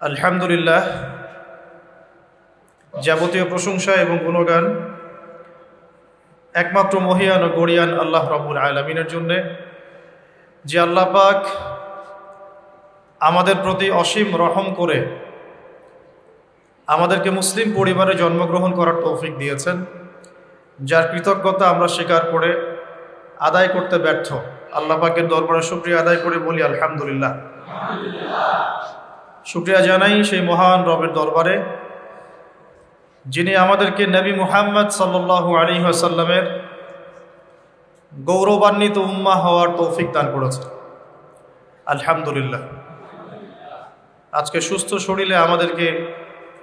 আলহামদুলিল্লাহ, যাবতীয় প্রশংসা এবং গুণগান একমাত্র মহিয়ান ও গরিয়ান আল্লাহ রাব্বুল আলামিনের জন্যে, যে আল্লাহ পাক আমাদের প্রতি অসীম রহম করে আমাদেরকে মুসলিম পরিবারে জন্মগ্রহণ করার তৌফিক দিয়েছেন, যার কৃতজ্ঞতা আমরা স্বীকার করে আদায় করতে ব্যর্থ। আল্লাহ পাকের দরবারে শুকরিয়া আদায় করে বলি আলহামদুলিল্লাহ। শুকরিয়া জানাই সেই মহান রবের দরবারে, যিনি আমাদেরকে নবী মুহাম্মদ সাল্লাল্লাহু আলাইহি ওয়াসাল্লামের গৌরবান্বিত উম্মাহ হওয়ার তৌফিক দান করেছেন। আলহামদুলিল্লাহ। আজকে সুস্থ শরীরে আমাদেরকে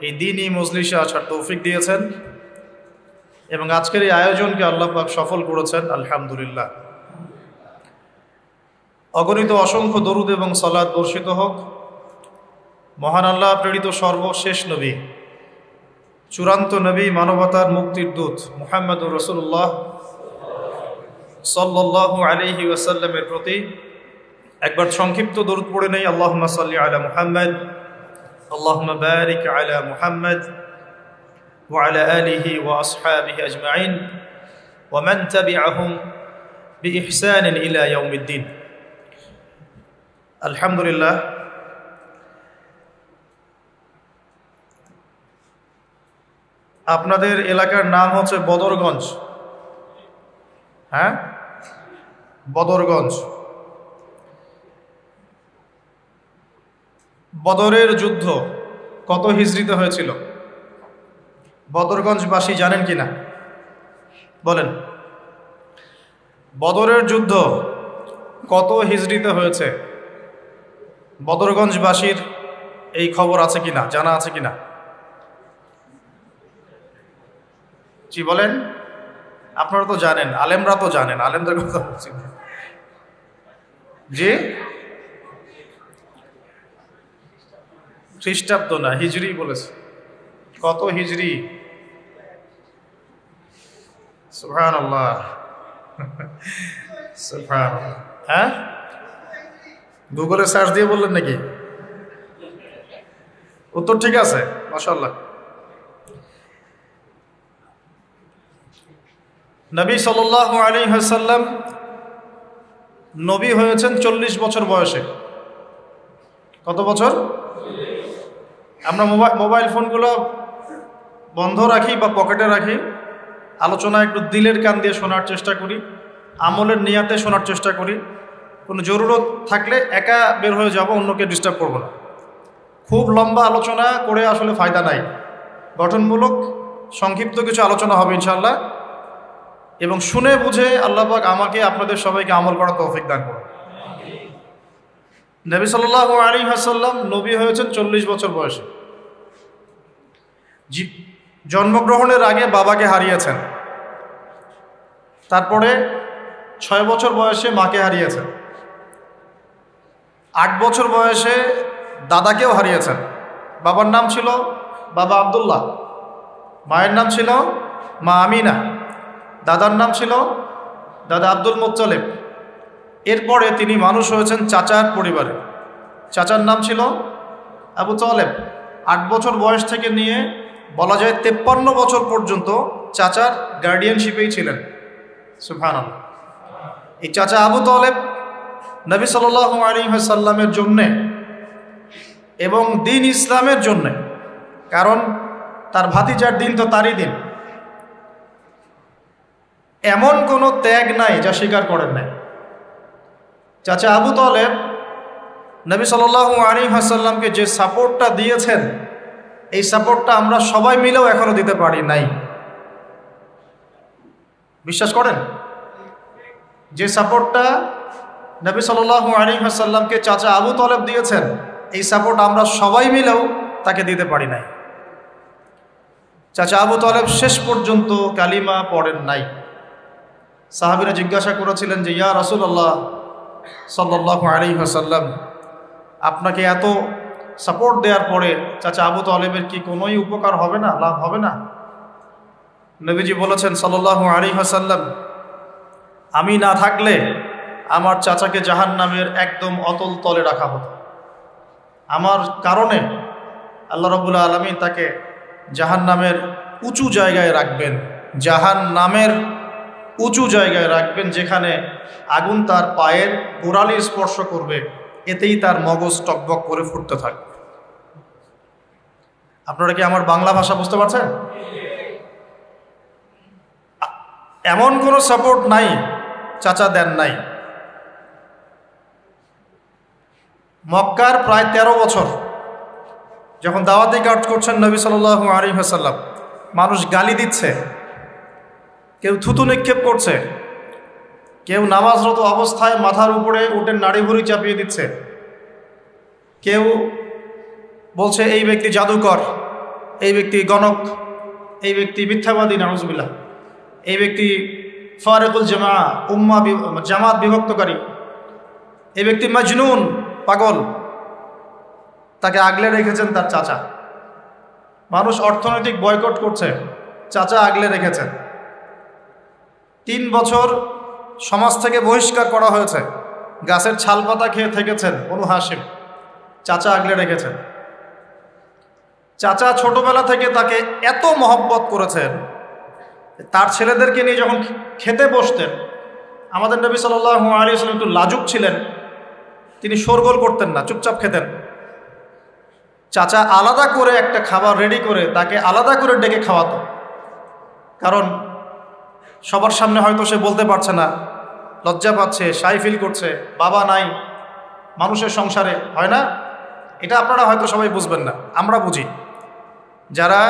এই দ্বীনি মজলিসে আসার তৌফিক দিয়েছেন এবং আজকের এই আয়োজনকে আল্লাহ পাক সফল করেছেন। আলহামদুলিল্লাহ। অগণিত অসংখ্য দরুদ এবং সালাত বর্ষিত হোক মহান আল্লাহ প্রেরিত সর্বশেষ নবী, চূড়ান্ত নবী, মানবতার মুক্তির দূত মুহাম্মদুর রাসূলুল্লাহ সাল্লাল্লাহু আলাইহি ওয়াসাল্লামের প্রতি একবার সংক্ষিপ্ত দরুদ পড়ে নেই। আল্লাহুম্মা সাল্লি আলা মুহাম্মদ, আল্লাহুম্মা বারিক আলা মুহাম্মদ ওয়া আলা আলিহি ওয়া আসহাবিহি আজমাইন ওয়া মান তাবিআহুম বিইহসান ইলা ইয়াউমিদ্দিন। আলহামদুলিল্লাহ। আপনাদের এলাকার নাম হচ্ছে বদরগঞ্জ। হ্যাঁ, বদরগঞ্জ। বদরের যুদ্ধ কত হিজরিতে হয়েছিল বদরগঞ্জবাসী জানেন কিনা? বলেন, বদরের যুদ্ধ কত হিজরিতে হয়েছে? বদরগঞ্জবাসীর এই খবর আছে কিনা, জানা আছে কিনা? জি বলেন। আপনারা তো জানেন, আলেমরা তো জানেন, আলেমদের কথা বলছি। জি, খ্রিস্টাব্দ না, হিজরি বলেছে। কত হিজরি? সুবহানাল্লাহ, সুবহানাল্লাহ। হ্যাঁ, গুগলে সার্চ দিয়ে বললেন নাকি? উত্তর ঠিক আছে, মাশাআল্লাহ। নবী সাল্লাল্লাহু আলাইহি ওয়াসাল্লাম নবী হয়েছেন 40 বছর বয়সে। কত বছর? আমরা মোবাইল ফোনগুলো বন্ধ রাখি বা পকেটে রাখি, আলোচনা একটু দিলের কান দিয়ে শোনার চেষ্টা করি, আমলের নিয়াতে শোনার চেষ্টা করি। কোনো জরুরত থাকলে একা বের হয়ে যাব, অন্যকে ডিস্টার্ব করব না। খুব লম্বা আলোচনা করে আসলে ফায়দা নাই। গঠনমূলক সংক্ষিপ্ত কিছু আলোচনা হবে ইনশাআল্লাহ, এবং শুনে বুঝে আল্লাহ পাক আমাকে আপনাদের সবাইকে আমল করার তৌফিক দান করুন। নবী সাল্লাল্লাহু আলাইহি ওয়াসাল্লাম নবী হয়েছেন 40 বছর বয়সে। জন্মগ্রহণের আগে বাবাকে হারিয়েছেন, তারপরে 6 বছর বয়সে মাকে হারিয়েছেন, 8 বছর বয়সে দাদাকেও হারিয়েছেন। বাবার নাম ছিল বাবা আব্দুল্লাহ, মায়ের নাম ছিল মা আমিনা, দাদার নাম ছিল দাদা আব্দুল মুত্তালিব। এরপরে তিনি মানুষ হয়েছেন চাচার পরিবারে। চাচার নাম ছিল আবু তালেব। 8 বছর বয়স থেকে নিয়ে বলা যায় 53 বছর পর্যন্ত চাচার গার্ডিয়ানশিপেই ছিলেন। সুবহানাল্লাহ। এই চাচা আবু তালেব নবী সাল্লাল্লাহু আলাইহি ওয়াসাল্লামের জন্যে এবং দ্বীন ইসলামের জন্যে, কারণ তার ভাতিজার দিন তো তারই দিন, এমন কোনো ত্যাগ নাই যা স্বীকার করেন নাই। চাচা আবু তালেব নবী সাল্লাল্লাহু আলাইহি ওয়াসাল্লামকে যে সাপোর্টটা দিয়েছেন, এই সাপোর্টটা আমরা সবাই মিলেও এখনো দিতে পারি নাই। বিশ্বাস করেন? যে সাপোর্টটা নবী সাল্লাল্লাহু আলাইহি ওয়াসাল্লামকে চাচা আবু তালেব দিয়েছেন, এই সাপোর্ট আমরা সবাই মিলেও তাকে দিতে পারি নাই। চাচা আবু তালেব শেষ পর্যন্ত কালিমা পড়েন নাই। সাহাবীরা জিজ্ঞাসা করেছিলেন যে, ইয়া রাসূলুল্লাহ সাল্লাল্লাহু আলাইহি ওয়াসাল্লাম, আপনাকে এত সাপোর্ট দেওয়ার পরে চাচা আবু তালেবের কি কোনোই উপকার হবে না, লাভ হবে না? নবীজি বলেছেন সাল্লাল্লাহু আলাইহি ওয়াসাল্লাম, আমি না থাকলে আমার চাচাকে জাহান্নামের একদম অতল তলে রাখা হতো। আমার কারণে আল্লাহ রাব্বুল আলামিন তাকে জাহান্নামের উঁচু জায়গায় রাখবেন, জাহান্নামের উঁচু জায়গায় রাখবেন, যেখানে আগুন তার পায়ের গোড়ালি স্পর্শ করবে, এতেই তার মগজ টকবক করে ফুটতে থাকবে। আপনারা কি আমার বাংলা ভাষা বুঝতে পারছেন? এমন কোনো সাপোর্ট নাই চাচা দেন নাই। মক্কার প্রায় 13 বছর যখন দাওয়াতি কাজ করছেন নবী সাল্লাল্লাহু আলাইহি ওয়াসাল্লাম, মানুষ গালি দিচ্ছে, কেউ থুতু নিক্ষেপ করছে, কেউ নামাজরত অবস্থায় মাথার উপরে উটের নাড়ি ভুড়ি চাপিয়ে দিচ্ছে, কেউ বলছে এই ব্যক্তি জাদুকর, এই ব্যক্তি গণক, এই ব্যক্তি মিথ্যাবাদী, নাউজুবিল্লাহ, এই ব্যক্তি ফারিকুল জামা, জামাত বিভক্তকারী, এই ব্যক্তি মাজনুন, পাগল। তাকে আগলে রেখেছেন তার চাচা। মানুষ অর্থনৈতিক বয়কট করছে, চাচা আগলে রেখেছেন। 3 বছর সমাজ থেকে বহিষ্কার করা হয়েছে, গাছের ছাল পাতা খেয়ে থেকেছেন বনু হাশিম, চাচা আগলে রেখেছেন। চাচা ছোটবেলা থেকে তাকে এত মহব্বত করেছেন, তার ছেলেদেরকে নিয়ে যখন খেতে বসতেন, আমাদের নবী সাল্লাল্লাহু আলাইহি ওয়াসাল্লাম একটু লাজুক ছিলেন, তিনি শোরগোল করতেন না, চুপচাপ খেতেন। চাচা আলাদা করে একটা খাবার রেডি করে তাকে আলাদা করে ডেকে খাওয়াতো, কারণ সবার সামনে হয়তো সে বলতে পারছে না, লজ্জা পাচ্ছে, শাই ফিল করছে, বাবা নাই মানুষের সংসারে, হয় না? এটা আপনারা হয়তো সবাই বুঝবেন না, আমরা বুঝি। যারা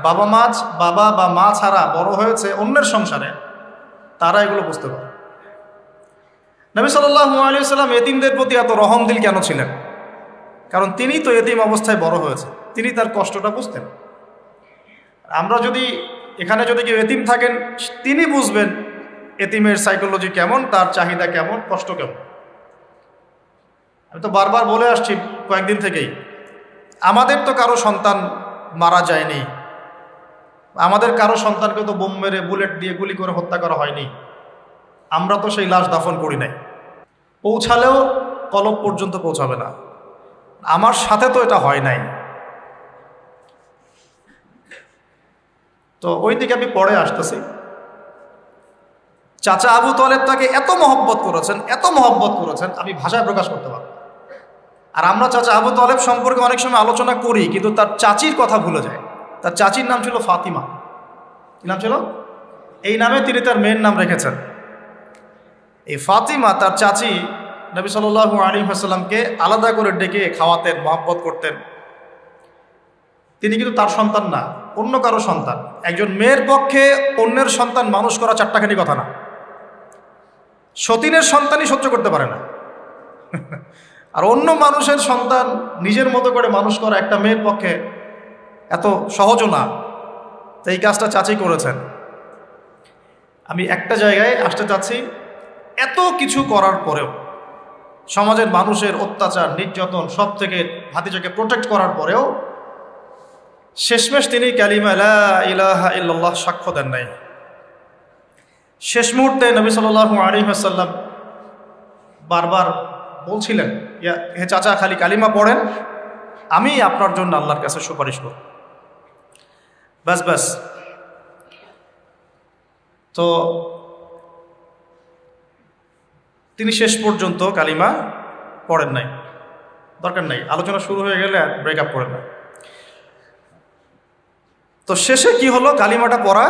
বাবা বা মা ছাড়া বড় হয়েছে অন্যের সংসারে, তারা এগুলো বুঝতে পারে। নবী সাল্লাল্লাহু আলাইহি ওয়াসাল্লাম এতিমদের প্রতি এত রহমদিল কেন ছিলেন? কারণ তিনি তো এতিম অবস্থায় বড় হয়েছে, তিনি তার কষ্টটা বুঝতেন। আমরা যদি এখানে যদি কেউ এতিম থাকেন, তিনি বুঝবেন এতিমের সাইকোলজি কেমন, তার চাহিদা কেমন, কষ্ট কেমন। আমি তো বারবার বলে আসছি কয়েকদিন থেকেই, আমাদের তো কারো সন্তান মারা যায়নি, আমাদের কারো সন্তানকে তো বোম মেরে বুলেট দিয়ে গুলি করে হত্যা করা হয়নি, আমরা তো সেই লাশ দাফন করি নাই। পৌঁছালেও কলব পর্যন্ত পৌঁছাবে না, আমার সাথে তো এটা হয় নাই। তো ওই দিকে আমি পরে আসতেছি। চাচা আবু তালেব তাকে এত মহব্বত করেছেন, আমি ভাষায় প্রকাশ করতে পারবো। আর আমরা চাচা আবু তালেব সম্পর্কে অনেক সময় আলোচনা করি, কিন্তু তার চাচির কথা ভুলে যায়। তার চাচির নাম ছিল ফাতিমা। কি নাম ছিল? এই নামে তিনি তার মেয়ের নাম রেখেছেন। এই ফাতিমা, তার চাচি, নবী সাল্লাল্লাহু আলাইহি ওয়াসাল্লামকে আলাদা করে ডেকে খাওয়াতেন, মহব্বত করতেন। তিনি কিন্তু তার সন্তান না, অন্য কারো সন্তান। একজন মেয়ের পক্ষে অন্যের সন্তান মানুষ করা চারটাখানি কথা না। সতীনের সন্তানই সহ্য করতে পারে না, আর অন্য মানুষের সন্তান নিজের মতো করে মানুষ করা একটা মেয়ের পক্ষে এত সহজও না। তো এই কাজটা চাচি করেছেন। আমি একটা জায়গায় আসতে চাচ্ছি, এত কিছু করার পরেও, সমাজের মানুষের অত্যাচার, নির্যাতন সব থেকে ভাতিজাকে প্রোটেক্ট করার পরেও শেষমেশ তিনি কালিমা লা ইলাহা ইল্লাল্লাহ সাক্ষ্য দেন নাই। শেষ মুহূর্তে নবী সাল্লাল্লাহু আলাইহি ওয়াসাল্লাম বারবার বলছিলেন, হে চাচা, খালি কালিমা পড়েন, আমি আপনার জন্য আল্লাহর কাছে সুপারিশ করব। ব্যাস। তো তিনি শেষ পর্যন্ত কালিমা পড়েন নাই। দরকার নাই, আলোচনা শুরু হয়ে গেলে ব্রেকআপ করেন না। তো শেষে কি হলো? কালিমাটা পড়া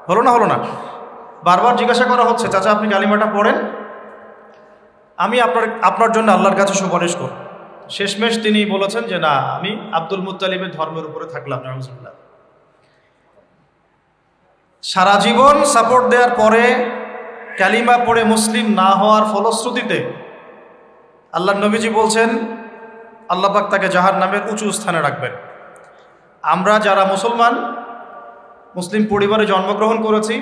হলো না? বারবার জিজ্ঞাসা করা হচ্ছে, চাচা আপনি কালিমাটা পড়েন, আমি আপনার জন্য আল্লাহর কাছে সুপারিশ করব। শেষমেশ তিনি বলেছেন যে না, আমি আব্দুল মুত্তালিবের ধর্মের উপরে থাকলাম। নাউজুবিল্লাহ। সারা জীবন সাপোর্ট দেওয়ার পরে কালিমা পড়ে মুসলিম না হওয়ার ফলশ্রুতিতে আল্লাহর নবীজি বলছেন, আল্লাহ পাক তাকে জাহান্নামের উঁচু স্থানে রাখবেন। আমরা যারা মুসলিম পরিবারে জন্মগ্রহণ করেছি,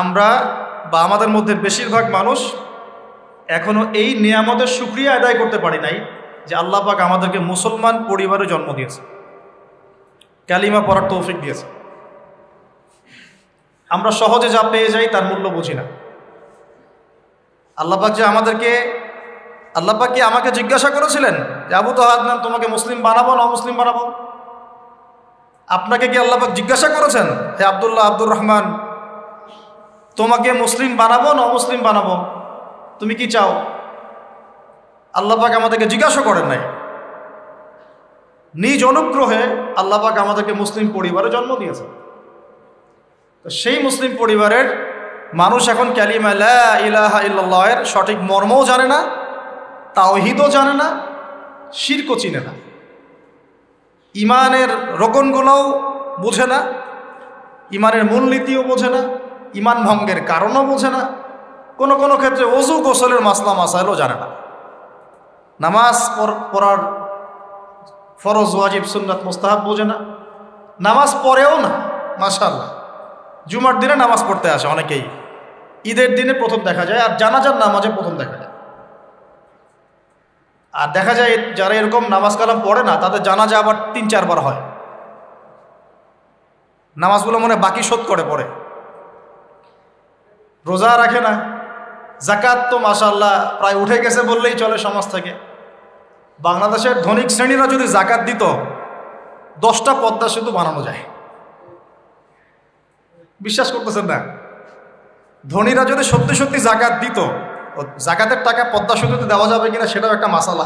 আমরা বা আমাদের মধ্যে বেশিরভাগ মানুষ এখনো এই নিয়ামতের শুকরিয়া আদায় করতে পারি নাই যে আল্লাহ পাক আমাদেরকে মুসলমান পরিবারে জন্ম দিয়েছে, কালিমা পড়ার তৌফিক দিয়েছে। আমরা সহজে যা পেয়ে যাই তার মূল্য বুঝি না। আল্লাহ পাক কি আমাকে জিজ্ঞাসা করেছিলেন যে আবু তো আদনান, তোমাকে মুসলিম বানাবো না অমুসলিম বানাবো? আপনাকে কি আল্লাহ পাক জিজ্ঞাসা করেছেন, হে আব্দুল্লাহ, আব্দুর রহমান, তোমাকে মুসলিম বানাবো না অমুসলিম বানাবো? তুমি কি চাও? আল্লাহ পাক আমাদেরকে জিজ্ঞাসা করেন নাই। নিজ অনুগ্রহে আল্লাহ পাক আমাদেরকে মুসলিম পরিবারে জন্ম দিয়েছেন। তো সেই মুসলিম পরিবারের মানুষ এখন কালিমা লা ইলাহা ইল্লাল্লাহ এর সঠিক মর্মও জানে না, তাওহীদও জানে না, শিরকও চিনে না, ইমানের রোকনগুলোও বোঝে না, ইমানের মূলনীতিও বোঝে না, ইমান ভঙ্গের কারণও বোঝে না, কোনো কোনো ক্ষেত্রে ওযু গোসলের মাসলা মাসাইলও জানে না, নামাজ পড়ার ফরজ ওয়াজিব সুন্নাত মুস্তাহাব বোঝে না, নামাজ পড়েও না। মাশাআল্লাহ, জুমার দিনে নামাজ পড়তে আসে অনেকেই, ঈদের দিনে প্রথম দেখা যায়, আর জানাজার নামাজে প্রথম দেখা যায়। আর দেখা যায় যারা এরকম নামাজ কালাম পড়ে না, তাদের জানাজা আবার ৩-৪ বার হয়। নামাজগুলো মনে বাকি শোধ করে পড়ে, রোজা রাখে না, জাকাত তো মাশাআল্লাহ প্রায় উঠে গেছে বললেই চলে সমাজ থেকে। বাংলাদেশের ধনিক শ্রেণীরা যদি জাকাত দিত, 10টা পদ্মা সেতু বানানো যায়। বিশ্বাস করতেছেন না? ধনীরা যদি সত্যি সত্যি জাকাত দিত, জাকাতের টাকা পদ্মা সেতুতে দেওয়া যাবে কিনা সেটাও একটা মাসালা।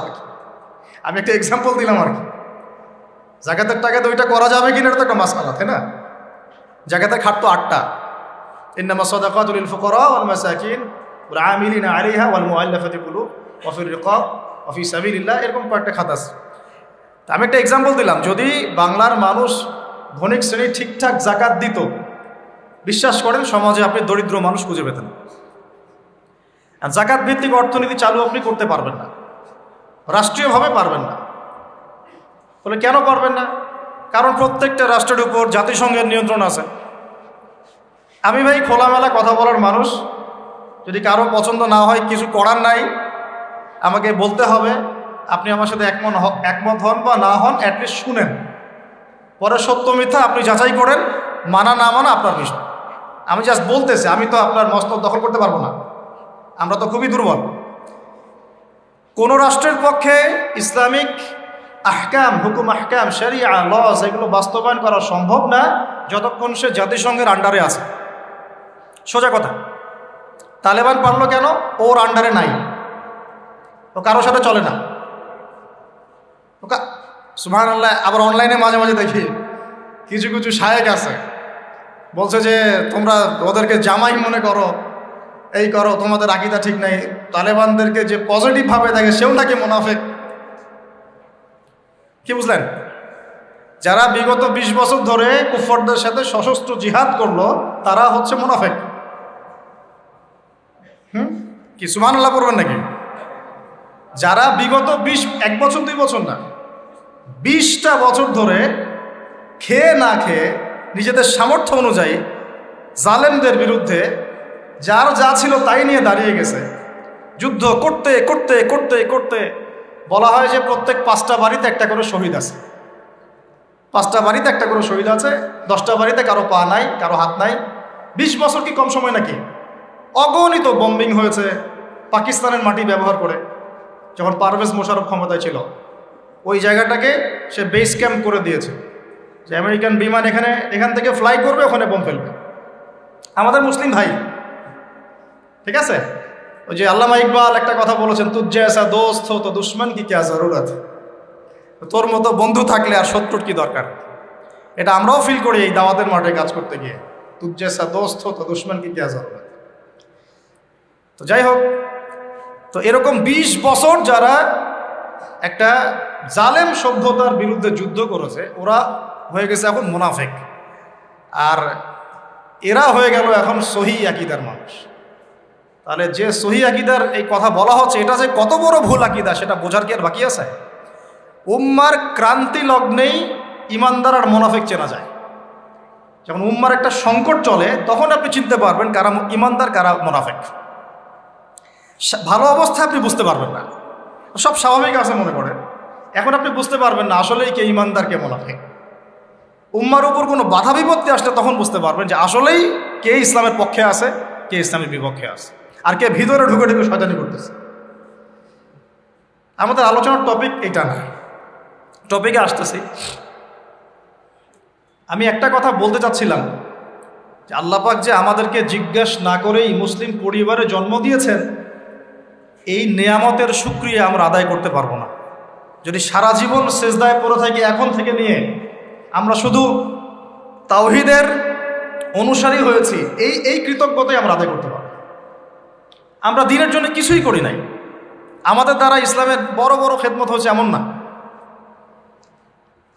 আমি একটা এক্সাম্পল দিলাম আর কি। জাকাতের টাকা তো ওইটা করা যাবে কিনা এটা তো একটা মাসালা, তাই না? জাকাতের খাত তো 8টা, ইন্নামা সাদাকাতু লিল ফুকারা ওয়াল মাসাকিন ওয়াল আমিলিনা আলাইহা ওয়াল মুআল্লাফাতি কুলুব ওয়া ফির রিকাব ওয়া ফি সাবিলিল্লাহ, এরকম কয়েকটা খাত আছে। তা আমি একটা এক্সাম্পল দিলাম, যদি বাংলার মানুষ ধনিক শ্রেণী ঠিকঠাক জাকাত দিত, বিশ্বাস করেন সমাজে আপনি দরিদ্র মানুষ খুঁজে পেতেন। আর জাকাত ভিত্তিক অর্থনীতি চালু আপনি করতে পারবেন না, রাষ্ট্রীয়ভাবে পারবেন না। বলে কেন পারবেন না? কারণ প্রত্যেকটা রাষ্ট্রের উপর জাতিসংঘের নিয়ন্ত্রণ আছে। আমি ভাই খোলামেলা কথা বলার মানুষ, যদি কারো পছন্দ না হয় কিছু করার নাই, আমাকে বলতে হবে। আপনি আমার সাথে একমত হন বা না হন, অ্যাটলিস্ট শুনেন, পরে সত্য মিথ্যা আপনি যাচাই করেন, মানা না মানা আপনার বিষয়। আমি জাস্ট বলতেছি, আমি তো আপনার মস্তক দখল করতে পারবো না, আমরা তো খুবই দুর্বল। কোন রাষ্ট্রের পক্ষে ইসলামিক আহকাম, হুকুম আহকাম, শরিয়া, লজ এগুলো বাস্তবায়ন করা সম্ভব না যতক্ষণ সে জাতিসংঘের আন্ডারে আছে। সোজা কথা। তালেবান পারলো কেন? ওর আন্ডারে নাই, ও কারোর সাথে চলে না। সুবহানাল্লাহ। আবার অনলাইনে মাঝে মাঝে দেখি কিছু কিছু শায়েখ আছে, বলছে যে তোমরা ওদেরকে জামাই মনে করো, এই করো, তোমাদের আকীদা ঠিক নাই। তালেবানদেরকে যে পজিটিভভাবে দেখে সেও নাকি মুনাফিক। কি বুঝলেন? যারা বিগত 20 বছর ধরে কুফফারদের সাথে সশস্ত্র জিহাদ করলো, তারা হচ্ছে মুনাফিক। কি সুবহানাল্লাহ পড়বেন নাকি? যারা বিগত 1 বছর 2 বছর না, 20টা বছর ধরে খেয়ে না খেয়ে নিজেদের সামর্থ্য অনুযায়ী জালেমদের বিরুদ্ধে যার যা ছিল তাই নিয়ে দাঁড়িয়ে গেছে, যুদ্ধ করতে করতে করতে করতে বলা হয় যে প্রত্যেক 5টা বাড়িতে একটা করে শহীদ আছে। 5টা বাড়িতে একটা করে শহীদ আছে, 10টা বাড়িতে কারো পা নাই, কারো হাত নাই। 20 বছর কি কম সময় নাকি? অগণিত বম্বিং হয়েছে পাকিস্তানের মাটি ব্যবহার করে। যখন পারভেজ মোশাররফ ক্ষমতায় ছিল, ওই জায়গাটাকে সে বেস ক্যাম্প করে দিয়েছে, যে আমেরিকান বিমান এখান থেকে ফ্লাই করবে, ওখানে বোম ফেলবে। আমাদের মুসলিম ভাই, ঠিক আছে? ওই যে আল্লামা ইকবাল একটা কথা বলেছেন, তুঝ জৈসা দোস্ত হো তো দুশ্মন কি ক্যা জরুরত। তোর মতো বন্ধু থাকলে আর শত্রুর কি দরকার। এটা আমরাও ফিল করি এই দাওয়াতের মাঠে কাজ করতে গিয়ে, তুঝ জৈসা দোস্ত হো তো দুশ্মন কি ক্যা জরুরত। তো যাই হোক, তো এরকম 20 বছর যারা একটা জালেম সভ্যতার বিরুদ্ধে যুদ্ধ করেছে, ওরা হয়ে গেছে এখন মুনাফিক, আর এরা হয়ে গেল এখন সহি আকীদার মানুষ। তাহলে যে সহি আকীদার এই কথা বলা হচ্ছে, এটা যে কত বড় ভুল আকীদা সেটা বোঝার কি আর বাকি আছে? উম্মার ক্রান্তি লগ্নেই ইমানদার আর মুনাফিক চেনা যায়। যখন উম্মার একটা সংকট চলে, তখন আপনি চিনতে পারবেন কারা ইমানদার কারা মুনাফিক। ভালো অবস্থায় আপনি বুঝতে পারবেন না, সব স্বাভাবিক আছে মনে করেন, এখন আপনি বুঝতে পারবেন না আসলেই কে ইমানদার কে মুনাফিক। উম্মার উপর কোনো বাধা বিপত্তি আসলে তখন বুঝতে পারবেন যে আসলেই কে ইসলামের পক্ষে আছে, কে ইসলামের বিপক্ষে আছে, আর কে ভিতরে ঢুকে ঢুকে শয়তানি করতেছে। আমাদের আলোচনার টপিক এটা না, টপিকে আসতেছি। আমি একটা কথা বলতে চাচ্ছিলাম যে আল্লাহ পাক যে আমাদেরকে জিজ্ঞেস না করেই মুসলিম পরিবারে জন্ম দিয়েছেন, এই নেয়ামতের শুকরিয়া আমরা আদায় করতে পারবো না। যদি সারা জীবন সেজদায় পড়ে থাকি এখন থেকে নিয়ে আমরা শুধু তাওহীদের অনুসারী হয়েছি, এই কৃতজ্ঞতাই আমরা আদায় করতে পারবো। আমরা দিনের জন্য কিছুই করি নাই, আমাদের দ্বারা ইসলামের বড় বড় খেদমত হয়েছে এমন না।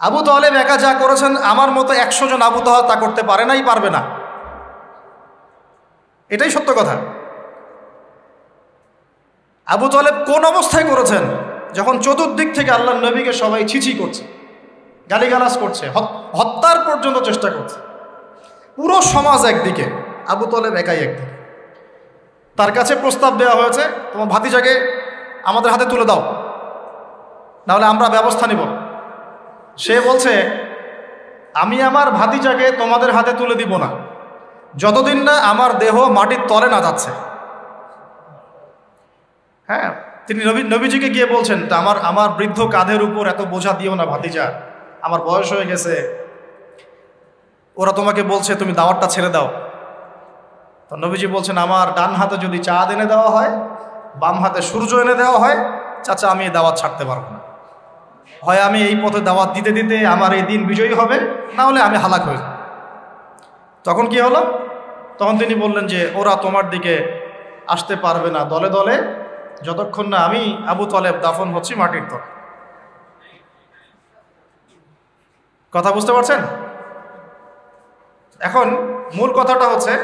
আবু তালেব একা যা করেছেন আমার মতো 100 জন আবু তাহেব তা করতে পারে নাই, পারবে না, এটাই সত্য কথা। আবু তালেব কোন অবস্থায় করেছেন? যখন চতুর্দিক থেকে আল্লাহর নবীকে সবাই ছিছি করছে, গালিগালাজ করছে, হত্যার পর্যন্ত চেষ্টা করছে। পুরো সমাজ একদিকে, আবু তালেব একাই একদিকে। তার কাছে প্রস্তাব দেওয়া হয়েছে, তোমার ভাতিজাকে আমাদের হাতে তুলে দাও, নাহলে আমরা ব্যবস্থা নিব। সে বলছে, আমি আমার ভাতিজাকে তোমাদের হাতে তুলে দিব না যতদিন না আমার দেহ মাটির তলে না যাচ্ছে। হ্যাঁ, তিনি নবীজিকে গিয়ে বলছেন, তা আমার বৃদ্ধ কাঁধের উপর এত বোঝা দিও না ভাতিজা, আমার বয়স হয়ে গেছে, ওরা তোমাকে বলছে তুমি দাওয়াতটা ছেড়ে দাও। তো নবীজি বলছেন, আমার ডান হাতে যদি চাঁদ এনে দেওয়া হয়, বাম হাতে সূর্য এনে দেওয়া হয়, চাচা আমি এই দাওয়াত ছাড়তে পারবো না। হয় আমি এই পথে দাওয়াত দিতে দিতে আমার এই দিন বিজয়ী হবে, না হলে আমি হালাক হয়ে যাব। তখন কি হলো? তখন তিনি বললেন যে ওরা তোমার দিকে আসতে পারবে না দলে দলে যতক্ষণ না আমি আবু তালেব দাফন হচ্ছি মাটির তলে। কথা বুঝতে পারছেন? এখন মূল কথাটা হচ্ছে,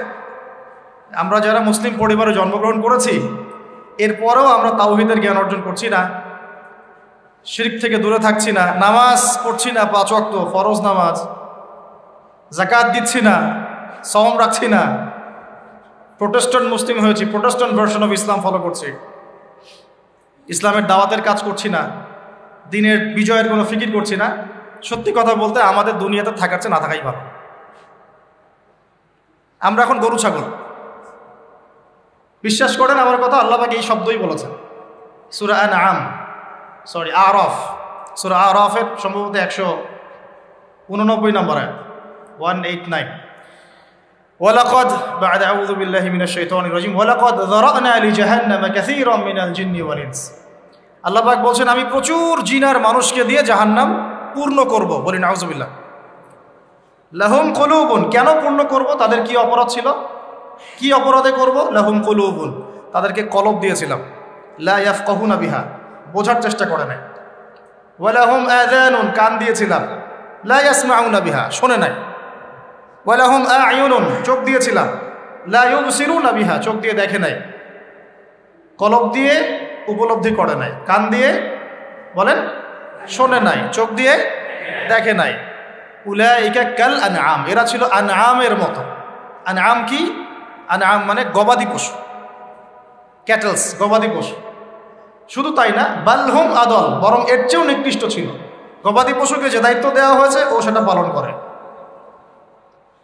আমরা যারা মুসলিম পরিবারে জন্মগ্রহণ করেছি এরপরেও আমরা তাওহীদের জ্ঞান অর্জন করছি না, শিরক থেকে দূরে থাকছি না, নামাজ পড়ছি না 5 ওয়াক্ত ফরজ নামাজ, যাকাত দিচ্ছি না, সওম রাখছি না, প্রোটেস্ট্যান্ট মুসলিম হয়েছি, Protestant version of Islam follow করছি, ইসলামের দাওয়াতের কাজ করছি না, দিনের বিজয়ের কোনো ফিকির করছি না। সত্যি কথা বলতে আমাদের দুনিয়াতে থাকার চেয়ে না থাকাই ভালো। আমরা এখন গরু ছাগল। বিশ্বাস করেন আমার কথা, আল্লাহ পাক এই শব্দই বলেছেন সূরা আরাফ, সূরা আরাফের সম্ভবত 189 নম্বর আয়াত, 189। ওয়ালাকাদ বা'দা আউযু বিল্লাহি মিনাশ শাইতানির রাজিম ওয়ালাকাদ যারানা লিজাহান্নামা কাসীরাম মিনাল জিন্নি ওয়াল ইনস। আল্লাহ পাক বলছেন, আমি প্রচুর জিন আর মানুষকে দিয়ে জাহান্নাম পূর্ণ করব। বলি নাউযুবিল্লাহ। লাহুম কুলুবুন, কেন পূর্ণ করব? তাদের কি অপরাধ ছিল? কি অপরাধে করব? লাহুম কুলুবুন, তাদেরকে কলব দিয়েছিলাম, লা ইয়াফকাহুনা বিহা, বোঝার চেষ্টা করে নাই। ওয়ালাহুম আযানুন, কান দিয়েছিলাম, লা ইয়াসমাউনা বিহা, শোনে নাই। ওয়ালাহুম আ'য়ুনুন, চোখ দিয়েছিলাম, লা ইউবসিরুনা বিহা, চোখ দিয়ে দেখে নাই, কলব দিয়ে উপলব্ধি করে নাই, কান দিয়ে বলেন শোনে নাই, চোখ দিয়ে দেখে নাই। উলাইকা কাল আনআম, এরা ছিল আনআমের মতো। আনআম কি? আনআম মানে গবাদি পশু, ক্যাটেলস, গবাদি পশু। শুধু তাই না, বালহুম আদল, বরং এর চেয়েও নিকৃষ্ট ছিল। গবাদি পশুকে যে দায়িত্ব দেওয়া হয়েছে ও সেটা পালন করে।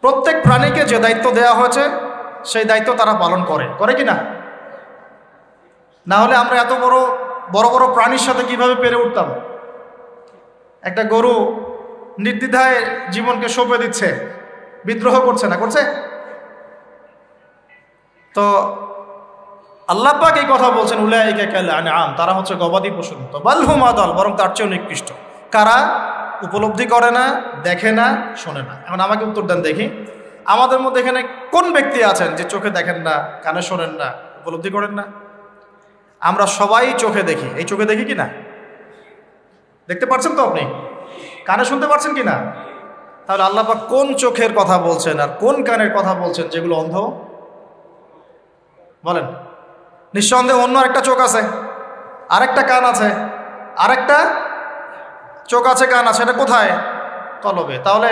প্রত্যেক প্রাণীকে যে দায়িত্ব দেওয়া হয়েছে সেই দায়িত্ব তারা পালন করে কি না? না হলে আমরা এত বড় বড় প্রাণীর সাথে কিভাবে পেরে উঠতাম? একটা গরু নির্দ্বিধায় জীবনকে সঁপে দিচ্ছে, বিদ্রোহ করছে না, করছে? তো আল্লাহ পাক এই কথা বলছেন, উলাইকা কাল আনআম, তারা হচ্ছে গবাদি পশুর মতো। বালহুম আদল, বরং তার চেয়েও নিকৃষ্ট। কারা? উপলব্ধি করে না, দেখে না, শোনে না। এখন আমাকে উত্তর দেন দেখি, আমাদের মধ্যে এখানে কোন ব্যক্তি আছেন যে চোখে দেখেন না, কানে শোনেন না, উপলব্ধি করেন না? আমরা সবাই চোখে দেখি। এই চোখে দেখি কি না? দেখতে পাচ্ছেন তো আপনি? কানে শুনতে পাচ্ছেন কি না? তাহলে আল্লাহ পাক কোন চোখের কথা বলছেন আর কোন কানের কথা বলছেন যেগুলো অন্ধ? বলেন। নিঃসন্দেহে অন্য আরেকটা চোখ আছে, আরেকটা কান আছে, আরেকটা চোখ আছে, কান আছে, এটা কোথায়? কলবে। তাহলে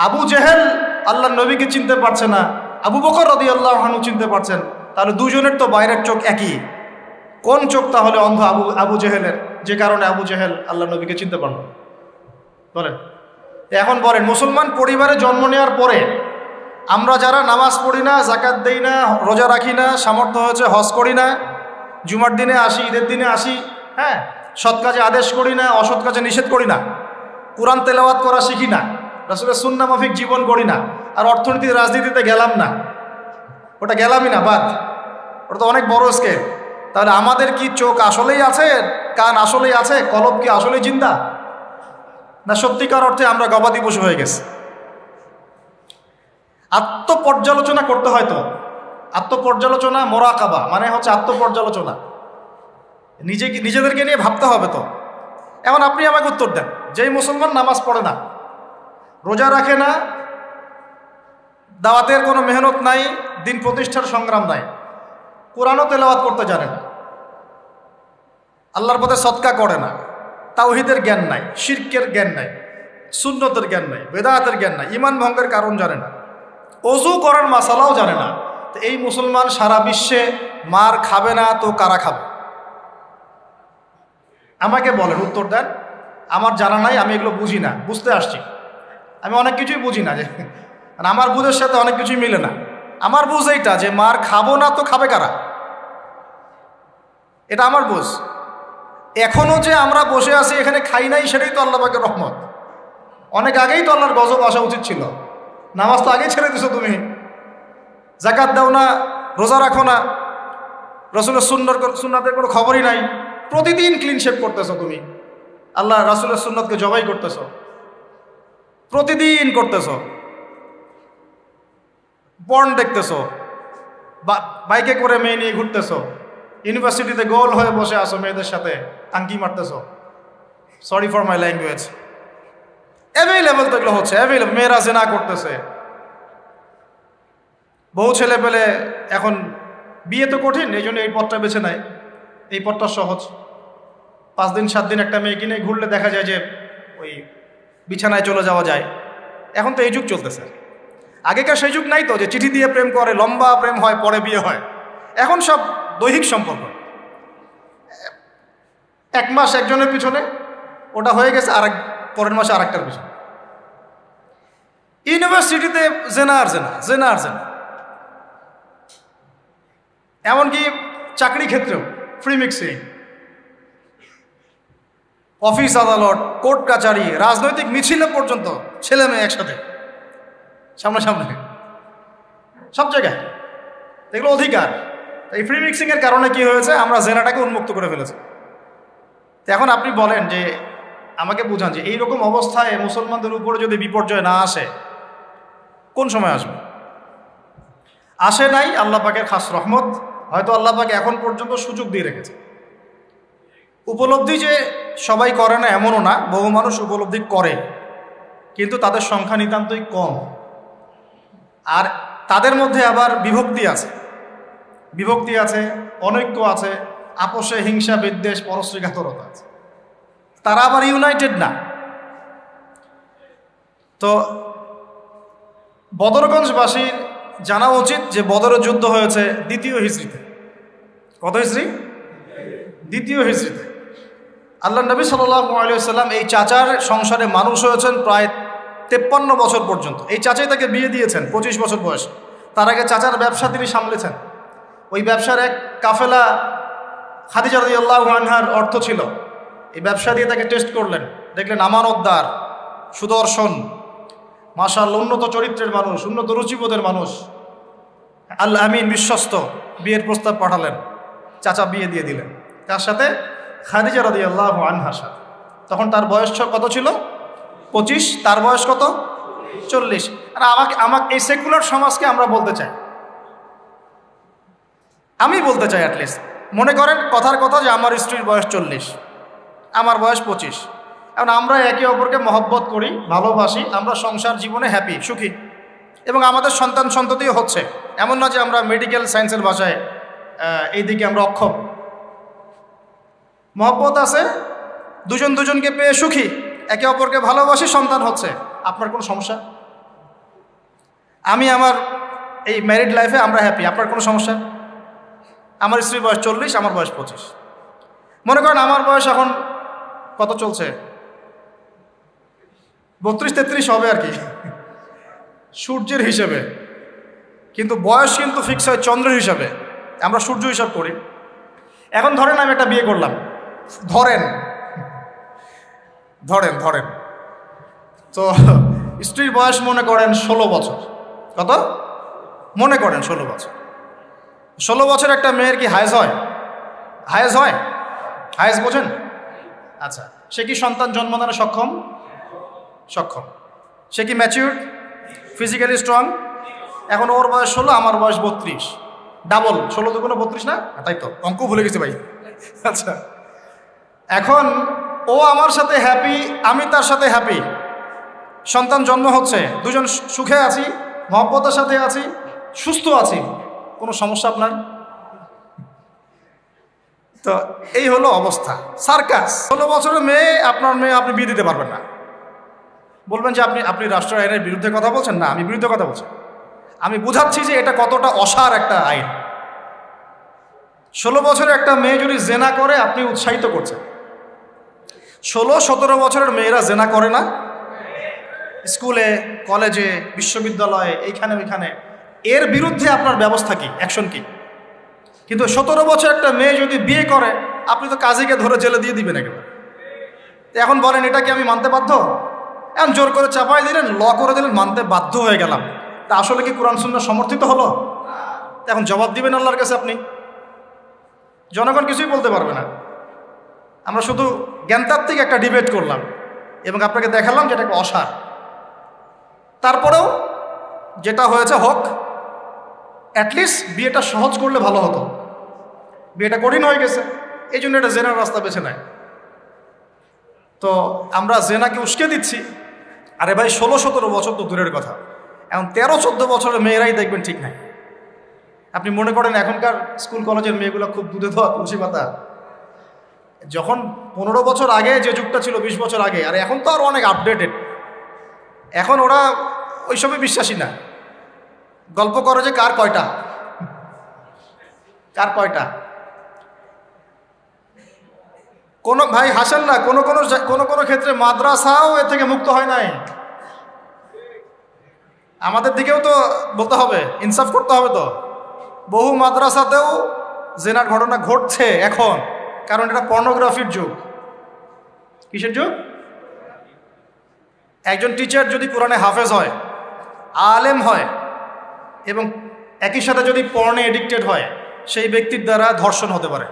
আবু জেহেল আল্লাহর নবীকে চিনতে পারছে না, আবু বকর রাদিয়াল্লাহু আনহু চিনতে পারছেন, তাহলে দুজনের তো বাইরের চোখ একই। কোন চোখ তাহলে অন্ধ আবু জেহেলের, যে কারণে আবু জেহেল আল্লাহর নবীকে চিনতে পারল? বলেন। এখন বলেন, মুসলমান পরিবারে জন্ম নেওয়ার পরে আমরা যারা নামাজ পড়ি না, যাকাত দেই না, রোজা রাখি না, সামর্থ্য হয়েছে হজ করি না, জুমার দিনে আসি, ঈদের দিনে আসি, হ্যাঁ, সৎ কাজে আদেশ করি না, অসৎ কাজে নিষেধ করি না, কোরআন তেলাওয়াত করা শিখি না, রাসূলের সুন্নাহ মাফিক জীবন করি না, আর অর্থনীতি রাজনীতিতে গেলাম না, ওটা গেলামই না, বাদ, ওটা তো অনেক বড় স্কেল। তাহলে আমাদের কি চোখ আসলেই আছে, কান আসলেই আছে, কলব কি আসলেই জিন্দা, না সত্যিকার অর্থে আমরা গবাদি পশু হয়ে গেছি? আত্মপর্যালোচনা করতে হয়। তো আত্মপর্যালোচনা, মোরাকাবা মানে হচ্ছে আত্মপর্যালোচনা, নিজেদেরকে নিয়ে ভাবতে হবে। তো এখন আপনি আমাকে উত্তর দেন, যেই মুসলমান নামাজ পড়ে না, রোজা রাখে না, দাওয়াতের কোনো মেহনত নাই, দিন প্রতিষ্ঠার সংগ্রাম নাই, কোরআনও তেলাওয়াত করতে জানে না, আল্লাহর পথে সদকা করে না, তাওহীদের জ্ঞান নাই, শিরকের জ্ঞান নাই, সুন্নতের জ্ঞান নাই, বেদাতের জ্ঞান নাই, ঈমান ভঙ্গের কারণ জানে না, ওযু করার মাসালাও জানে না, তো এই মুসলমান সারা বিশ্বে মার খাবে না তো কারা খাবে? আমাকে বলেন, উত্তর দেন। আমার জানা নাই, আমি এগুলো বুঝি না, বুঝতে আসছি। আমি অনেক কিছুই বুঝি না, যে আমার বুঝের সাথে অনেক কিছুই মিলে না। আমার বুঝ এইটা যে মার খাবো না তো খাবে কারা, এটা আমার বুঝ। এখনো যে আমরা বসে আছি এখানে খাই নাই, সেটাই তো আল্লাহ পাকের রহমত। অনেক আগেই তো আল্লাহর গজব আসা উচিত ছিল। নামাজ তো আগেই ছেড়ে দিছো তুমি, যাকাত দাও না, রোজা রাখো না, রাসূলের সুন্নাতের কোনো খবরই নাই, প্রতিদিন ক্লিন শেভ করতেছো তুমি, আল্লাহ রাসূলের সুন্নতকে জবাই করতেছো, প্রতিদিন করতেছো, পর্ন দেখতেছো, বাইকে করে মেয়ে নিয়ে ঘুরতেছো, ইউনিভার্সিটিতে গোল হয়ে বসে আসো, মেয়েদের সাথে টাঙ্কি মারতেছো, sorry for my language, available তো এগুলো হচ্ছে, অ্যাভেলেবল। মেয়েরা জেনা করতেছে, বহু ছেলে পেলে এখন বিয়ে তো কঠিন, এই জন্য এই পথটা বেছে নেয়, এই পথটা সহজ। 5 দিন 7 দিন একটা মেয়ে কিনে ঘুরলে দেখা যায় যে ওই বিছানায় চলে যাওয়া যায়। এখন তো এই যুগ চলতেছে, আগেকার সেই যুগ নাই তো, যে চিঠি দিয়ে প্রেম করে, লম্বা প্রেম হয়, পরে বিয়ে হয়। এখন সব দৈহিক সম্পর্ক, 1 মাস একজনের পিছনে, ওটা হয়ে গেছে আর পরের মাসে আরেকটার পিছনে। ইউনিভার্সিটিতে জেনা আর জেনা, জেনা আর জেনা, এমনকি চাকরি ক্ষেত্রেও ফ্রি মিক্সিং, অফিস আদালত, কোর্ট কাচারি, রাজনৈতিক মিছিলে পর্যন্ত ছেলে মেয়ে একসাথে সামনাসামনি, সব জায়গায় এগুলো অধিকার। এই ফ্রি মিক্সিংয়ের কারণে কি হয়েছে, আমরা জেনাটাকে উন্মুক্ত করে ফেলেছি। তো এখন আপনি বলেন, যে আমাকে বুঝান, যে এইরকম অবস্থায় মুসলমানদের উপরে যদি বিপর্যয় না আসে, কোন সময় আসবে? আসে নাই, আল্লাহ পাকের খাস রহমত। হয়তো আল্লাহ পাক এখন পর্যন্ত সুযোগ দিয়ে রেখেছে। উপলব্ধি যে সবাই করে না এমনও না, বহু মানুষ উপলব্ধি করে, কিন্তু তাদের সংখ্যা নিতান্তই কম। আর তাদের মধ্যে আবার বিভক্তি আছে, অনৈক্য আছে, আপোষে হিংসা, বিদ্বেষ, পরশ্রীঘাতরতা আছে, তারা আবার ইউনাইটেড না। তো বদরগঞ্জবাসীর জানা উচিত যে বদরের যুদ্ধ হয়েছে 2য় হিজরিতে। কত হিজরি? 2য় হিজরিতে। আল্লাহ নবী সাল্লাল্লাহু আলাইহি ওয়াসাল্লাম এই চাচার সংসারে মানুষ হয়েছেন প্রায় 53 বছর পর্যন্ত। এই চাচাই তাকে বিয়ে দিয়েছেন 25 বছর বয়সে। তার আগে চাচার ব্যবসা তিনি সামলেছেন। ওই ব্যবসার এক কাফেলা খাদিজা রাদিয়াল্লাহু আনহার অর্থ ছিল। এই ব্যবসা দিয়ে তাকে টেস্ট করলেন, দেখলেন আমানতদার, সুদর্শন, মাশাআল্লাহ উন্নত চরিত্রের মানুষ, উন্নত রুচিবোধের মানুষ, আল্লাহ আমিন, বিশ্বস্ত। বিয়ের প্রস্তাব পাঠালেন, চাচা বিয়ে দিয়ে দিলেন। তার সাথে খাদিজা রাদিয়াল্লাহু আনহার সাথে। তখন তার বয়স কত ছিল? 25। তার বয়স কত? 40। আর আমাকে এই সেকুলার সমাজকে আমরা বলতে চাই, আমি বলতে চাই, অ্যাটলিস্ট মনে করেন কথার কথা যে আমার স্ত্রীর বয়স 40, আমার বয়স 25। এখন আমরা একে অপরকে মহব্বত করি, ভালোবাসি, আমরা সংসার জীবনে হ্যাপি, সুখী, এবং আমাদের সন্তান সন্ততিও হচ্ছে। এমন না যে আমরা মেডিকেল সায়েন্সের ভাষায় এই দিকে আমরা অক্ষম। মহব্বত আছে, দুজনকে পেয়ে সুখী, একে অপরকে ভালোবাসি, সন্তান হচ্ছে। আপনার কোনো সমস্যা? আমি আমার এই ম্যারিড লাইফে আমরা হ্যাপি, আপনার কোনো সমস্যা? আমার স্ত্রীর বয়স 40, আমার বয়স 25। মনে করেন আমার বয়স এখন কত চলছে? 32-33 হবে আর কি, সূর্যের হিসেবে। কিন্তু বয়স কিন্তু ফিক্স হয় চন্দ্রের হিসাবে, আমরা সূর্য হিসাব করি। এখন ধরেন আমি একটা বিয়ে করলাম, ধরেন ধরেন ধরেন তো স্ত্রীর বয়স মনে করেন 16 বছর। কত? মনে করেন 16 বছর। 16 বছর একটা মেয়ের কি হায়েজ হয়? হায়েজ হয়? হায়েজ বোঝেন? আচ্ছা, সে কি সন্তান জন্মদানে সক্ষম? সক্ষম। সে কি ম্যাচিউর, ফিজিক্যালি স্ট্রং? এখন ওর বয়স 16, আমার বয়স 32, ডাবল। 16 দুগুণ 32 না? তাই তো, অঙ্ক ভুলে গেছি ভাই। আচ্ছা, এখন ও আমার সাথে হ্যাপি, আমি তার সাথে হ্যাপি, সন্তান জন্ম হচ্ছে, দুজন সুখে আছি, মহব্বতের সাথে আছি, সুস্থ আছি, কোনো সমস্যা আপনার? তো এই হলো অবস্থা। সার্কাস। 16 বছরের মেয়ে, আপনার মেয়ে, আপনি বিয়ে দিতে পারবেন না। বলবেন যে আপনি রাষ্ট্র আইনের বিরুদ্ধে কথা বলছেন। না, আমি বিরুদ্ধে কথা বলছি। আমি বুঝাচ্ছি যে এটা কতটা অসার একটা আইন। 16 বছরের একটা মেয়ে যদি জেনা করে, আপনি উৎসাহিত করছেন। 16-17 বছরের মেয়েরা জেনা করে না? স্কুলে, কলেজে, বিশ্ববিদ্যালয়ে, এইখানে ওইখানে। এর বিরুদ্ধে আপনার ব্যবস্থা কি, অ্যাকশন কি? কিন্তু 17 বছর একটা মেয়ে যদি বিয়ে করে, আপনি তো কাজীকে ধরে জেলে দিয়ে দিবেন একেবারে। এখন বলেন, এটা কি আমি মানতে বাধ্য? এখন জোর করে চাপাই দিলেন, ল করে দিলেন, মানতে বাধ্য হয়ে গেলাম। তা আসলে কি কোরআন সুন্নাহ সমর্থিত হলো? এখন জবাব দিবেন আল্লাহর কাছে আপনি। জনগণ কিছুই বলতে পারবে না। আমরা শুধু জ্ঞানতাত্ত্বিক একটা ডিবেট করলাম এবং আপনাকে দেখালাম যে এটা একটা অসার। তারপরেও যেটা হয়েছে হোক, অ্যাটলিস্ট বিয়েটা সহজ করলে ভালো হতো। বিয়েটা কঠিন হয়ে গেছে, এই জন্য এটা জেনার রাস্তা বেছে নেয়। তো আমরা জেনাকে উস্কে দিচ্ছি। আরে ভাই, 16-17 বছর তো দূরের কথা, এখন 13-14 বছরের মেয়েরাই দেখবেন ঠিক নাই। আপনি মনে করেন এখনকার স্কুল কলেজের মেয়েগুলো খুব দুধে ধোয়া তুলসী পাতা? যখন 15 বছর আগে যে যুগটা ছিল, 20 বছর আগে, আর এখন তো আর অনেক আপডেটেড। এখন ওরা ওইসবে বিশ্বাসী না। গল্প করে যে কার কয়টা, কার কয়টা। কোনো ভাই হাসেন না, কোনো ক্ষেত্রে মাদ্রাসাও এর থেকে মুক্ত হয় নাই। আমাদের দিকেও তো বলতে হবে, ইনসাফ করতে হবে। তো বহু মাদ্রাসাতেও জেনার ঘটনা ঘটছে এখন, কারণ এটা পর্নোগ্রাফির যুগ। কিসের যুগ? একজন টিচার যদি কোরআনে হাফেজ হয়, আলেম হয়, এবং একই সাথে যদি পর্নে এডিক্টেড হয়, সেই ব্যক্তির দ্বারা ধর্ষণ হতে পারে,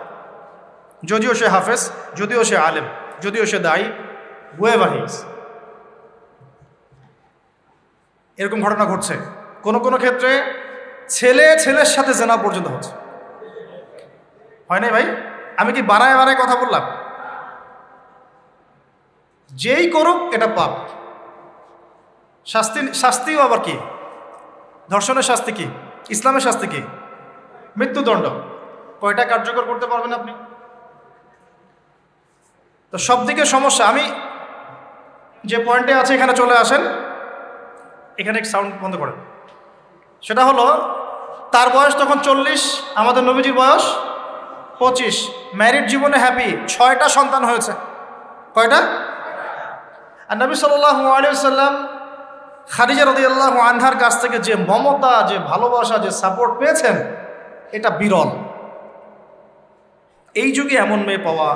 যদিও সে হাফেজ, যদিও সে আলেম, যদিও সে দায়ী, whoever he is। এরকম ঘটনা ঘটছে। কোনো ক্ষেত্রে ছেলের সাথে জেনা পর্যন্ত হচ্ছে। হয় নাই ভাই? আমি কি বাড়ায় বাড়ায় কথা বললাম? যেই করুক এটা পাপ। শাস্তিও আবার কি? ধর্ষণের শাস্তি কি? ইসলামের শাস্তি কি? মৃত্যুদণ্ড। কয়টা কার্যকর করতে পারবেন আপনি? তো সব দিকে সমস্যা। আমি যে পয়েন্টে আছে এখানে চলে আসেন। এখানে সাউন্ড বন্ধ করেন। সেটা হলো, তার বয়স তখন 40, আমাদের নবীজির বয়স 25। ম্যারিড জীবনে হ্যাপি, 6টা সন্তান হয়েছে। কয়টা? আর নবী সাল্লাল্লাহু আলাইহি ওয়াসাল্লাম খাদিজা রাদিয়াল্লাহু আনহার কাছ থেকে যে মমতা, যে ভালোবাসা, যে সাপোর্ট পেয়েছেন, এটা বিরল। এই যুগে এমন মেয়ে পাওয়া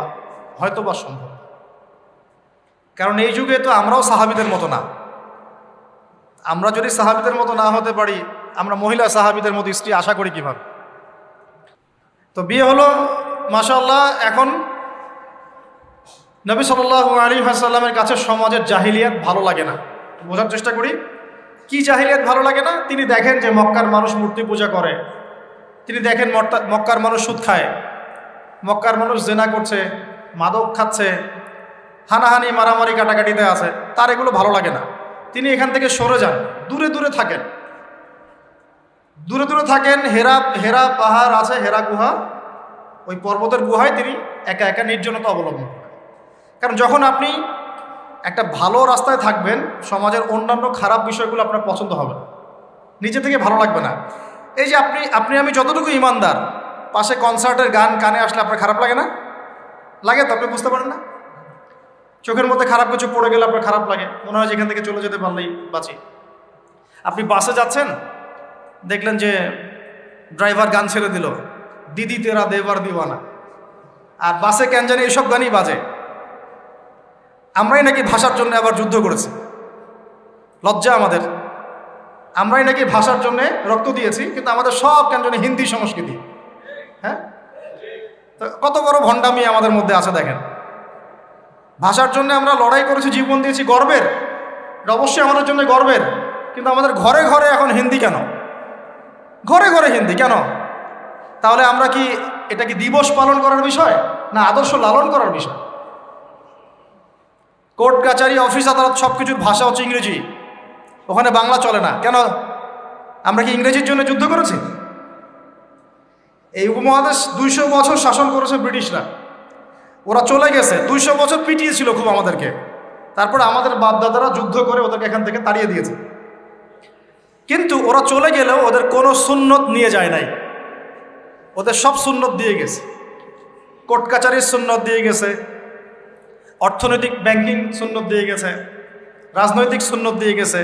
হয়তো বা সম্ভব, কারণ এই যুগে তো আমরাও সাহাবীদের মতো না। আমরা যদি সাহাবীদের মতো না হতে পারি, আমরা মহিলা সাহাবীদের মতো স্ত্রী আশা করি কিভাবে? তো বিয়ে হলো, মাশাআল্লাহ। এখন নবী সাল্লাল্লাহু আলাইহি ওয়াসাল্লামের কাছে সমাজের জাহিলিয়াত ভালো লাগে না। বোঝার চেষ্টা করি, কি জাহিলিয়াত ভালো লাগে না? তিনি দেখেন যে মক্কার মানুষ মূর্তি পূজা করে, তিনি দেখেন মক্কার মানুষ সুদ খায়, মক্কার মানুষ জেনা করছে, মাদক খাচ্ছে, হানাহানি মারামারি কাটাকাটিতে আছে। তার এগুলো ভালো লাগে না। তিনি এখান থেকে সরে যান, দূরে দূরে থাকেন, দূরে দূরে থাকেন। হেরা পাহাড় আছে, হেরা গুহা, ওই পর্বতের গুহায় তিনি একা একা নির্জনতা অবলম্বন করেন। কারণ যখন আপনি একটা ভালো রাস্তায় থাকবেন, সমাজের অন্যান্য খারাপ বিষয়গুলো আপনার পছন্দ হবে না, নিজে থেকে ভালো লাগবে না। এই যে আমি যতটুকু ইমানদার, পাশে কনসার্টের গান কানে আসলে আপনার খারাপ লাগে না? লাগে তো, আপনি বুঝতে পারেন না? চোখের মধ্যে খারাপ কিছু পড়ে গেলে আপনার খারাপ লাগে, মনে হয় যেখান থেকে চলে যেতে পারলেই বাঁচি। আপনি বাসে যাচ্ছেন, দেখলেন যে ড্রাইভার গান ছেড়ে দিল, দিদি তেরা দেবার দিওয়ানা, আর বাসে কেন জানি এইসব গানই বাজে। আমরাই নাকি ভাষার জন্য আবার যুদ্ধ করেছি। লজ্জা আমাদের। আমরাই নাকি ভাষার জন্য রক্ত দিয়েছি, কিন্তু আমাদের সব কেন জানি হিন্দি সংস্কৃতি। হ্যাঁ, তো কত বড় ভণ্ডামি আমাদের মধ্যে আছে দেখেন। ভাষার জন্য আমরা লড়াই করেছি, জীবন দিয়েছি, গর্বের, এটা অবশ্যই আমাদের জন্য গর্বের। কিন্তু আমাদের ঘরে ঘরে এখন হিন্দি কেন? ঘরে ঘরে হিন্দি কেন? তাহলে আমরা কি এটা কি দিবস পালন করার বিষয়, না আদর্শ লালন করার বিষয়? কোর্ট কাচারি অফিস আদালত সব কিছুর ভাষা হচ্ছে ইংরেজি, ওখানে বাংলা চলে না কেন? আমরা কি ইংরেজির জন্য যুদ্ধ করেছি? এই উপমহাদেশ 200 বছর শাসন করেছে ব্রিটিশরা, ওরা চলে গেছে, 200 বছর পিটিয়েছিল খুব আমাদেরকে, তারপরে আমাদের বাপদাদারা যুদ্ধ করে ওদেরকে এখান থেকে তাড়িয়ে দিয়েছে। কিন্তু ওরা চলে গেলেও ওদের কোনো সুন্নত নিয়ে যায় নাই, ওদের সব সুন্নত দিয়ে গেছে। কোর্ট কাচারির সুন্নত দিয়ে গেছে, অর্থনৈতিক ব্যাংকিং সুন্নত দিয়ে গেছে, রাজনৈতিক সুন্নত দিয়ে গেছে,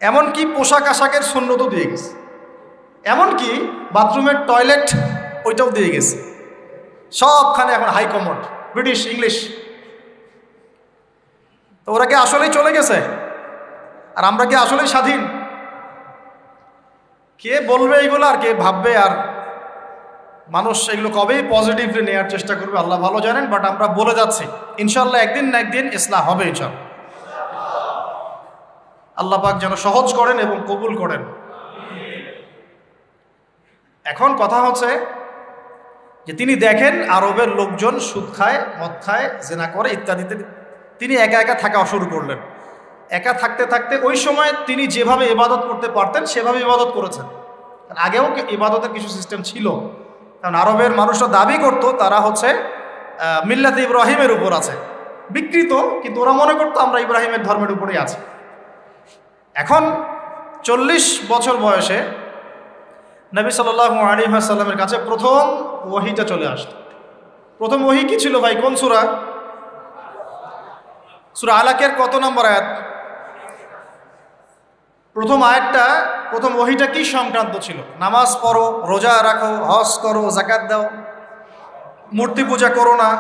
এমনকি পোশাক আশাকের সুন্নতও দিয়ে গেছে, এমনকি বাথরুমের টয়লেট ওইটাও দিয়ে গেছে। সবখানে এখন হাই কমোড ব্রিটিশ ইংলিশ। তো ওরা কি আসলেই চলে গেছে আর আমরা কি আসলেই স্বাধীন? কে বলবে এইগুলো আর কে ভাববে? আর মানুষ এগুলো কবেই পজিটিভলি নেওয়ার চেষ্টা করবে আল্লাহ ভালো জানেন। বাট আমরা বলে যাচ্ছি ইনশাল্লাহ একদিন না একদিন ইসলাম হবে ইনশাল্লাহ। আল্লাহ পাক যেন সহজ করেন এবং কবুল করেন। এখন কথা হচ্ছে যে তিনি দেখেন আরবের লোকজন সুদ খায়, মদ খায়, জেনা করে ইত্যাদিতে, তিনি একা একা থাকা শুরু করলেন। একা থাকতে থাকতে ওই সময় তিনি যেভাবে ইবাদত করতে পারতেন সেভাবে ইবাদত করেছেন। আগেও ইবাদতের কিছু সিস্টেম ছিল, কারণ আরবের মানুষরা দাবি করত তারা হচ্ছে মিল্লাতে ইব্রাহিমের উপর আছে, বিকৃত, কিন্তু ওরা মনে করতো আমরা ইব্রাহিমের ধর্মের উপরেই আছি। এখন 40 বছর বয়সে নবী সাল্লাল্লাহু আলাইহি ওয়াসাল্লামের কাছে প্রথম ওহীটা চলে আসতো। প্রথম ওহী কি ছিল ভাই? কোন সূরা? সূরা আলাকের কত নম্বর আয়াত? প্রথম আয়াতটা, প্রথম ওহীটা কি সংক্রান্ত ছিল? নামাজ পড়ো, রোজা রাখো, হজ করো, যাকাত দাও, মূর্তি পূজা করো না।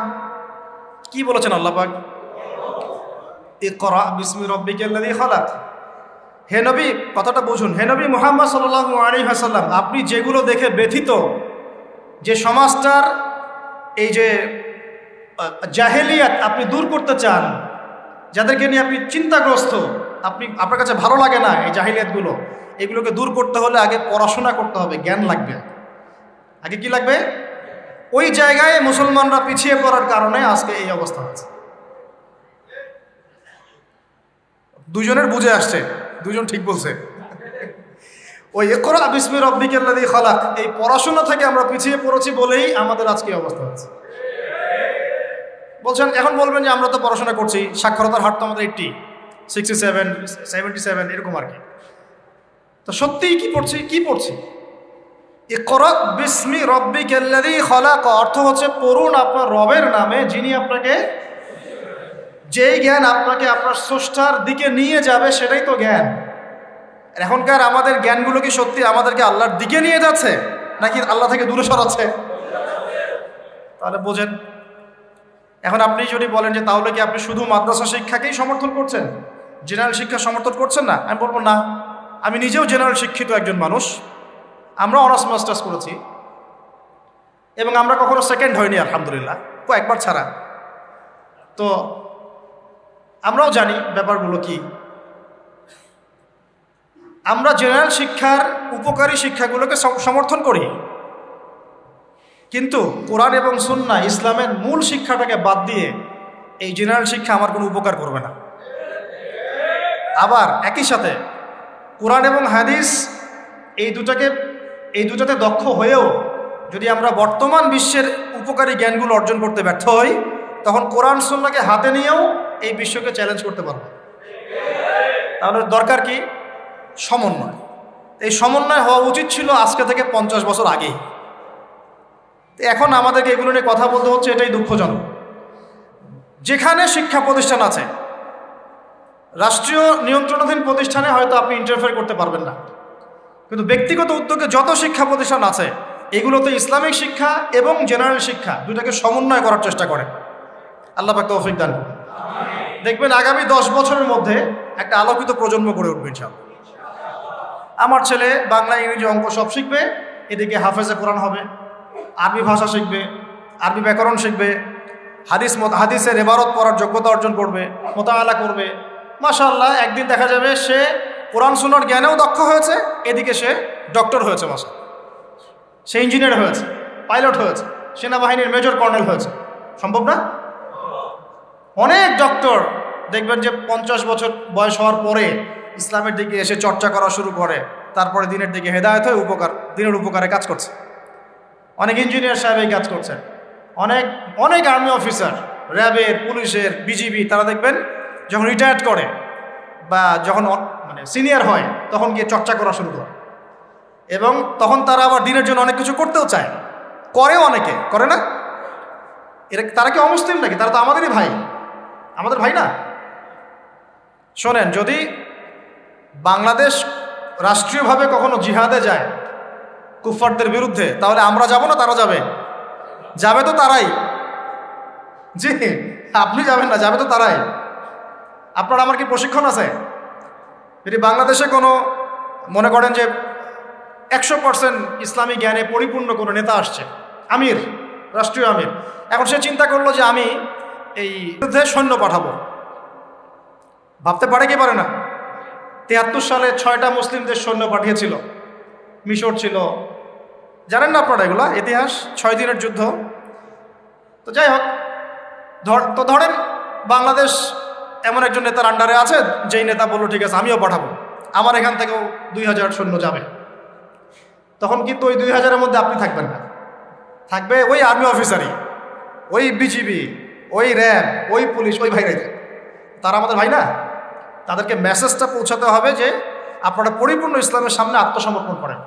কি বলেছেন আল্লাহ পাক? ইকরা বিসমি রাব্বিকাল্লাযী খালাক। হে নবী, কথাটা বুঝুন, হে নবী মুহাম্মদ সাল্লাল্লাহু আলাইহি ওয়াসাল্লাম, আপনি যেগুলো দেখে ব্যথিত, যে সমাজটার এই যে জাহেলিয়াত আপনি দূর করতে চান, যাদেরকে নিয়ে আপনি চিন্তাগ্রস্ত, আপনার কাছে ভালো লাগে না এই জাহিলিয়াতগুলো, এগুলোকে দূর করতে হলে আগে পড়াশোনা করতে হবে, জ্ঞান লাগবে। আগে কি লাগবে? ওই জায়গায় মুসলমানরা পিছিয়ে পড়ার কারণে আজকে এই অবস্থা হচ্ছে। দুজনের বুঝে আসছে, দুজন ঠিক বলছে। ওই ইকরা বিসমি রাব্বিকাল্লাযী খালাক, এই পড়াশোনা থেকে আমরা পিছিয়ে পড়েছি বলেই আমাদের আজকে অবস্থা হচ্ছে। বলছেন, এখন বলবেন যে আমরা তো পড়াশোনা করছি, সাক্ষরতার হার তো আমাদের 80, 67, 77 এরকম আর কি। তো সত্যিই কি পড়ছি? ইকরা বিসমি রাব্বিকাল্লাযী খালাক অর্থ হচ্ছে পড়ুন আপনার রবের নামে, যিনি আপনাকে, যেই জ্ঞান আপনাকে আপনার স্রষ্টার দিকে নিয়ে যাবে সেটাই তো জ্ঞান। এখনকার আমাদের জ্ঞানগুলো কি সত্যি আমাদেরকে আল্লাহর দিকে নিয়ে যাচ্ছে নাকি আল্লাহ থেকে দূরে সরাচ্ছে? তাহলে বোঝেন। এখন আপনি যদি বলেন যে তাহলে কি আপনি শুধু মাদ্রাসা শিক্ষাকেই সমর্থন করছেন, জেনারেল শিক্ষা সমর্থন করছেন না, আমি বলবো না। আমি নিজেও জেনারেল শিক্ষিত একজন মানুষ, আমরা অনার্স মাস্টার্স করেছি এবং আমরা কখনো সেকেন্ড হইনি আলহামদুলিল্লাহ, কয়েকবার ছাড়া। তো আমরাও জানি ব্যাপারগুলো কি। আমরা জেনারেল শিক্ষার উপকারী শিক্ষাগুলোকে সমর্থন করি, কিন্তু কোরআন এবং সুন্নাহ ইসলামের মূল শিক্ষাটাকে বাদ দিয়ে এই জেনারেল শিক্ষা আমার কোনো উপকার করবে না। আবার একই সাথে কোরআন এবং হাদিস এই দুটাতে দক্ষ হয়েও যদি আমরা বর্তমান বিশ্বের উপকারী জ্ঞানগুলো অর্জন করতে ব্যর্থ হই, তখন কোরআন সুন্নাহকে হাতে নিয়েও এই বিশ্বকে চ্যালেঞ্জ করতে পারবো। তাহলে দরকার কি? সমন্বয়। এই সমন্বয় হওয়া উচিত ছিল আজকে থেকে 50 বছর আগেই। এখন আমাদেরকে এগুলো নিয়ে কথা বলতে হচ্ছে, এটাই দুঃখজনক। যেখানে শিক্ষা প্রতিষ্ঠান আছে, রাষ্ট্রীয় নিয়ন্ত্রণাধীন প্রতিষ্ঠানে হয়তো আপনি ইন্টারফেয়ার করতে পারবেন না, কিন্তু ব্যক্তিগত উদ্যোগে যত শিক্ষা প্রতিষ্ঠান আছে এগুলোতে ইসলামিক শিক্ষা এবং জেনারেল শিক্ষা দুটাকে সমন্বয় করার চেষ্টা করে। আল্লাহ পাক তৌফিক দান করুন। দেখবেন আগামী 10 বছরের মধ্যে একটা আলোকিত প্রজন্ম গড়ে উঠবে ইনশাআল্লাহ। আমার ছেলে বাংলা, ইংরেজি, অঙ্ক সব শিখবে, এদিকে হাফেজে কোরআন হবে, আরবি ভাষা শিখবে, আরবি ব্যাকরণ শিখবে, হাদিসের ইবারত পড়ার যোগ্যতা অর্জন করবে, মোতাআলা করবে। মাশাআল্লাহ, একদিন দেখা যাবে সে কোরআন সুন্নাহর জ্ঞানেও দক্ষ হয়েছে, এদিকে সে ডক্টর হয়েছে, মাশাআল্লাহ, সে ইঞ্জিনিয়ার হয়েছে, পাইলট হয়েছে, সেনাবাহিনীর মেজর কর্নেল হয়েছে। সম্ভব না? অনেক ডক্টর দেখবেন যে 50 বছর বয়স হওয়ার পরে ইসলামের দিকে এসে চর্চা করা শুরু করে, তারপরে দিনের দিকে হেদায়েত হয়ে দিনের উপকারে কাজ করছে। অনেক ইঞ্জিনিয়ার সাহেব এই কাজ করছে, অনেক অনেক আর্মি অফিসার, র্যাবের, পুলিশের, বিজিবি, তারা দেখবেন যখন রিটায়ার্ড করে বা যখন মানে সিনিয়র হয় তখন গিয়ে চর্চা করা শুরু করে, এবং তখন তারা আবার দিনের জন্য অনেক কিছু করতেও চায়, করেও, অনেকে করে না। তারা কি অমুসলিম নাকি? তারা তো আমাদেরই ভাই, আমাদের ভাই না? শোনেন, যদি বাংলাদেশ রাষ্ট্রীয়ভাবে কখনো জিহাদে যায় কুফফারদের বিরুদ্ধে, তাহলে আমরা যাব না তারা যাবে? যাবে তো তারাই। জি, আপনি যাবেন না, যাবে তো তারাই। আপনার আমার কি প্রশিক্ষণ আছে? যদি বাংলাদেশে কোনো মনে করেন যে 100% ইসলামী জ্ঞানে পরিপূর্ণ কোনো নেতা আসছে, আমির, রাষ্ট্রীয় আমির, এখন সে চিন্তা করলো যে আমি এই বিরুদ্ধে সৈন্য পাঠাবো, ভাবতে পারে কি পারে না? 73 সালে 6টা মুসলিম দেশ সৈন্য পাঠিয়েছিল, মিশর ছিল, জানেন না আপনারা এগুলা ইতিহাস, 6 দিনের যুদ্ধ। তো যাই হোক, ধরেন বাংলাদেশ এমন একজন নেতার আন্ডারে আছে, যেই নেতা বললো ঠিক আছে আমিও পাঠাবো, আমার এখান থেকেও 2000 সৈন্য যাবে। তখন কিন্তু ওই 2000-এর মধ্যে আপনি থাকবেন না, থাকবে ওই আর্মি অফিসারই, ওই বিজিবি, ওই র্যাব, ওই পুলিশ, ওই ভাইরাই থাকবে। তারা আমাদের ভাই না? তাদেরকে মেসেজটা পৌঁছাতে হবে যে আপনারা পরিপূর্ণ ইসলামের সামনে আত্মসমর্পণ করেন,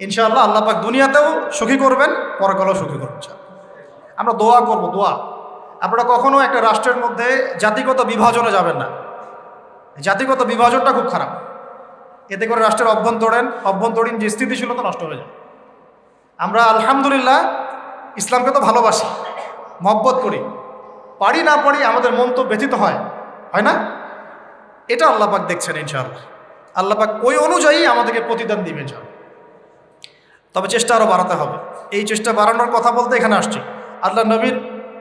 ইনশাআল্লাহ আল্লাহ পাক দুনিয়াতেও সুখী করবেন, পরকালেও সুখী করবেন। আমরা দোয়া করব, দোয়া। আপনারা কখনো একটা রাষ্ট্রের মধ্যে জাতিগত বিভাজনে যাবেন না, জাতিগত বিভাজনটা খুব খারাপ। এতে করে রাষ্ট্রের অভ্যন্তরীণ যে স্থিতিশীলতা নষ্ট হয়ে যায়। আমরা আলহামদুলিল্লাহ ইসলামকে তো ভালোবাসি, মহব্বত করি, পারি না পারি আমাদের মন তো ব্যথিত হয়, হয় না? এটা আল্লাহ পাক দেখছেন ইনশাআল্লাহ। আল্লাহ পাক ওই অনুযায়ী আমাদেরকে প্রতিদান দিবেন ইনশাআল্লাহ। তবে চেষ্টা আরও বাড়াতে হবে। এই চেষ্টা বাড়ানোর কথা বলতে এখানে আসছি। আল্লাহ নবীর